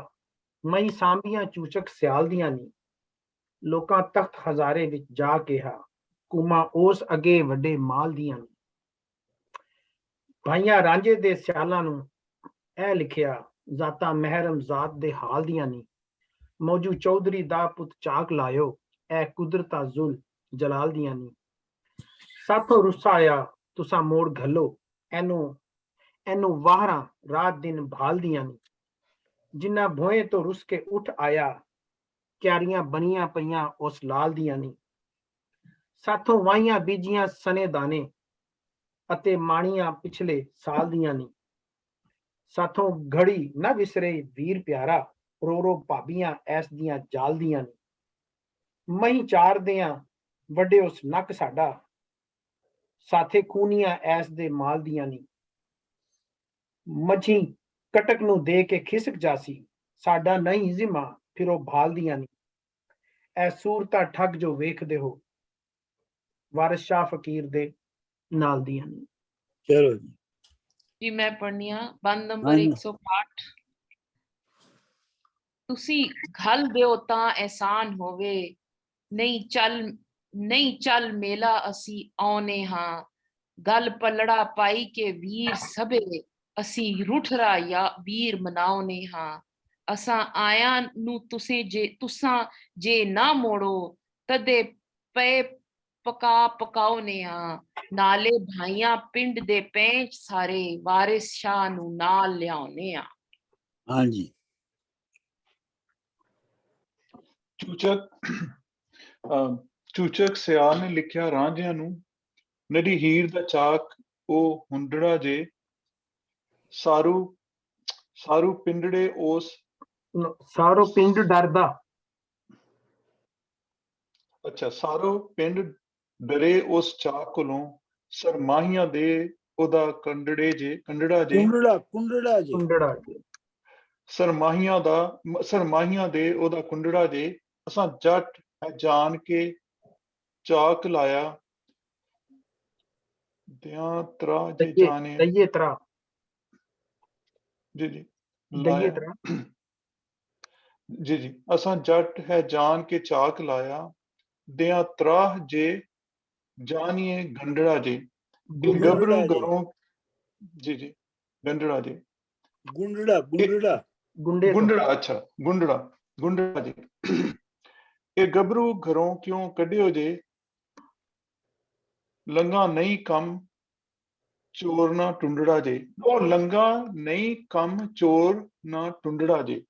मई सांभियां चूचक सियाल दियां नी, लोकां तख्त हजारे विच जा केहा, कुमा उस अगे वड्डे माल दियां नी। भाइयां रांझे दे सियालां नूं ऐ लिखिया, जाता महरम जात दे हाल दियां नी, मौजू चौधरी दा पुत चाक लायो, ऐ कुदरता जुल जलाल दियां नी। साथों रुस्सा आया तुसा मोड़ घलो, एनू वाहरा रात दिन भाल दियां नी, जिन्ना भोए तो रुस के उठ आया, क्यारियां बनियां पईयां उस लाल दियां नी। साथों वाहियां बीजियां सने दाने, अते माणियां पिछले साल दियां नी। साथों घड़ी न विसरे वीर प्यारा, रो रो भाबियां ऐस दियां जाल दियां नी। मही चार दियां ਵੱਡੇ ਉਸ ਨੱਕ ਸਾਡਾ ਸਾਥੇ ਖੂਨੀਆਂ ਐਸ ਦੇ ਮਾਲ ਦੀਆਂ ਨੀ ਮੱਛੀ ਕਟਕ ਨੂੰ ਦੇ ਕੇ ਖਿਸਕ ਜਾਸੀ ਸਾਡਾ ਨਹੀਂ ਜ਼ਿਮਾ ਫਿਰ ਉਹ ਭਾਲਦੀਆਂ ਨੀ ਐ ਸੂਰਤਾਂ ਠੱਗ ਜੋ ਵੇਖਦੇ ਹੋ ਵਾਰਿਸ ਸ਼ਾਹ ਫਕੀਰ ਦੇ ਨਾਲ ਦੀਆਂ ਨੀ। ਚਲੋ ਜੀ। ਜੀ ਮੈਂ ਪੜ੍ਹਨੀ ਆ ਬੰਦ ਨੰਬਰ ਹਾਂਜੀ। 160। ਤੁਸੀਂ ਘਲ ਦਿਓ ਤਾਂ ਅਹਿਸਾਨ ਹੋਵੇ ਨਹੀਂ ਚੱਲ ਮੇਲਾ ਅਸੀਂ ਆਉਨੇ ਹਾਂ ਗੱਲ ਪਲੜਾ ਪਾਈ ਕੇ ਵੀਰ ਸਭੇ ਅਸੀਂ ਰੁਠਰਾ ਜਾਂ ਵੀਰ ਮਨਾਉਨੇ ਹਾਂ ਅਸਾਂ ਆਇਆਂ ਨੂੰ ਤੁਸਾਂ ਜੇ ਨਾ ਮੋੜੋ ਤਦੇ ਪਏ ਪਕਾਉਨੇ ਹਾਂ ਨਾਲੇ ਭਾਈਆਂ ਪਿੰਡ ਦੇ ਪੈਂਚ ਸਾਰੇ ਵਾਰਿਸ ਸ਼ਾਹ ਨੂੰ ਨਾਲ ਲਿਆਉਨੇ ਆ। ਹਾਂਜੀ। ਚੂਚਕ ਸਿਆਲ ਨੇ ਲਿਖਿਆ ਰਾਂਝਿਆਂ ਨੂੰ ਨਦੀ ਹੀਰ ਦਾ ਚਾਕ ਉਹ ਹੁੰਦੜਾ ਜੇ ਸਾਰੂ ਪਿੰਡੜੇ ਉਸ ਸਾਰੋ ਪਿੰਡ ਡਰਦਾ ਅੱਛਾ ਸਾਰੋ ਪਿੰਡ ਡਰੇ ਉਸ ਚਾਕ ਕੋਲੋਂ ਸਰਮਾਹੀਆਂ ਦੇ ਉਹਦਾ ਕੰਡੜਾ ਜੇ ਕੁੰਡੜਾ ਜੀ। ਕੁੰਡੜਾ ਸਰਮਾਹੀਆਂ ਦੇ ਉਹਦਾ ਕੁੰਡੜਾ ਜੇ ਅਸਾਂ ਜੱਟ ਹੈ ਜਾਣ ਕੇ ਚਾਕ ਲਾਇਆ ਦਿਆਂ ਤਰਾ ਜੇ ਜਾਣੇ ਦਈਏ ਤਰਾ ਜੀ ਦਈਏ ਲਾਇਆ ਤਰਾ ਜੀ ਅਸਾਂ ਜੱਟ ਹੈ ਜਾਣ ਕੇ ਚਾਕ ਲਾਇਆ ਦਿਆਂ ਤਰਾਹ ਜੇ ਜਾਣੀਏ ਗੰਡੜਾ ਜੇ ਇਹ ਗੱਭਰੂ ਘਰੋਂ ਜੀ ਗੰਡੜਾ ਜੇ ਗੁੰਡੜਾ ਗੁੰਡੇ ਤੋਂ ਗੁੰਡੜਾ ਅੱਛਾ ਗੁੰਡੜਾ ਜੀ ਇਹ ਗੱਭਰੂ ਘਰੋਂ ਕਿਉਂ ਕੱਢਿਓ ਜੇ ਲੰਗਾ ਨਹੀਂ ਕੰਮ ਚੋਰ ਨਾ ਟੁੰਡੜਾ ਜੇ ਉਹ ਲੰਗਾ ਨਹੀਂ ਕੰਮ ਚੋਰ ਨਾ ਟੁੰਡੜਾ ਜੇ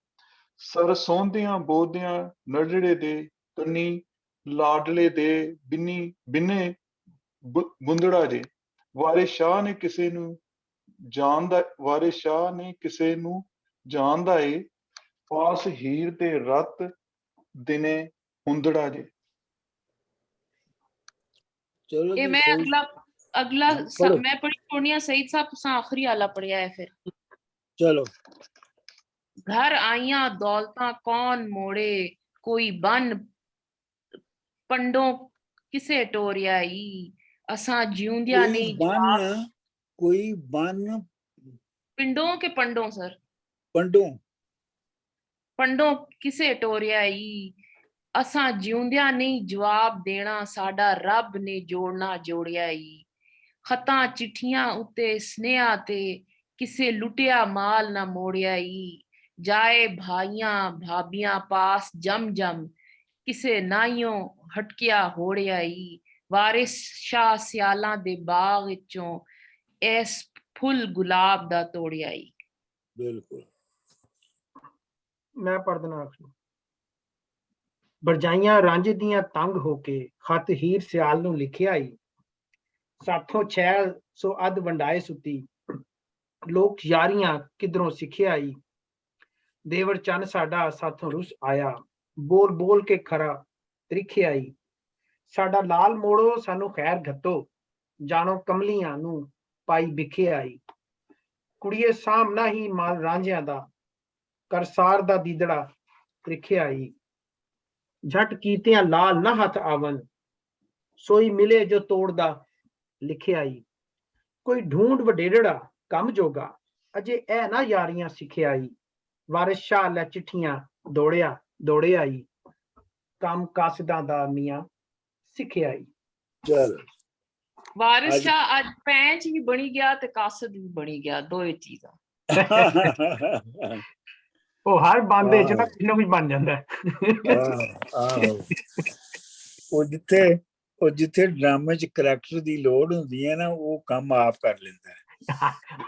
ਸਰਸੋਂਦਿਆਂ ਬੋਦਿਆਂ ਨੜੜੇ ਦੇ ਕੰਨੀ ਲਾਡਲੇ ਦੇ ਬਿੰਨੇ ਗੁੰਦੜਾ ਜੇ ਵਾਰਿਸ ਸ਼ਾਹ ਨੇ ਕਿਸੇ ਨੂੰ ਜਾਣਦਾ ਏ ਪਾਸ ਹੀਰ ਤੇ ਰਤ ਦਿਨੇ ਹੁੰਦੜਾ ਜੇ। ਚਲੋ ਇਹ ਜੀ। ਮੈਂ ਅਗਲਾ ਪੜ੍ਹੋ। ਮੈਂ ਪੜ੍ਹੀ ਪੂर्णिया सईद साहब तुसां आखिरी आला पढ़िया है फिर चलो। घर आइयां दौलतां कौन मोड़े कोई बन पंडों किसे टोरिया ई असां जिउंदिया नहीं जवाब कोई बन पिंडों के पंडों सर पंडों किसे टोरिया ई असां जिउंदिया नहीं जवाब देना साडा रब ने जोड़ना जोड़िया ई खतां चिट्ठियां उत्ते स्नेहा ते किसे लुटिया माल ना मोड़िया ई जाए भाइयां भाबियां पास जम किसे नाइयों हटकिया होड़िया ई वारिस शाह सियालां दे बाग विचों एस फुल गुलाब दा तोड़िया ई। बिल्कुल मैं पढ़ देना बरजाइयां रांझे दियां तंग होके खत हीर सियाल नूं लिखिया ई साथों छैल सो अध वंडाए सुती लोक यारियां किधरों सिखिया ई देवर चन साडा साथों रुस आया बोल बोल के खरा त्रिखिया ई साडा लाल मोड़ो सानू खैर घत्तो जानो कमलियां नू पाई बिखिया आई कुड़िए सामना ही माल रांझियां दा करसार दा दीदड़ा त्रिखिया आई झट कीतियां लाल ना हथ आवन सोई मिले जो तोड़दा लिखिया आई कोई ढूंढ वडेरड़ा कम जोगा अजे ए ना यारियां सिखिया आई वारिस शाह लै चिट्ठियां दौड़े आई कम कासदा दा मियां सिखिया आई। चल वारिस शाह अज पैंच भी बनी गया ते कासद भी बनी गया दो चीज़ां ਉਹ ਹਰ ਬੰਦੇ ਚ ਨਾ ਕਿੰਨਾ ਵੀ ਬਣ ਜਾਂਦਾ ਉਹ ਜਿੱਥੇ ਡਰਾਮੇ ਚ ਕਰੈਕਟਰ ਦੀ ਲੋੜ ਹੁੰਦੀ ਹੈ ਨਾ ਉਹ ਕੰਮ ਆਪ ਕਰ ਲੈਂਦਾ ਹੈ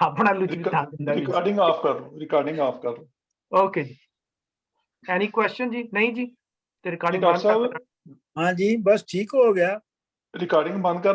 ਆਪਣਾ ਲੁੱਚ ਬਿਠਾ ਦਿੰਦਾ ਰਿਕਾਰਡਿੰਗ ਆਫ ਕਰ ਲਓ ਓਕੇ ਜੀ ਐਨੀ ਕੁਐਸਚਨ ਜੀ ਨਹੀਂ ਜੀ ਤੇ ਰਿਕਾਰਡਿੰਗ ਡਾਕਟਰ ਬੰਦ ਕਰ ਸਾਹਿਬ हाँ जी बस ठीक हो गया रिकॉर्डिंग बंद कर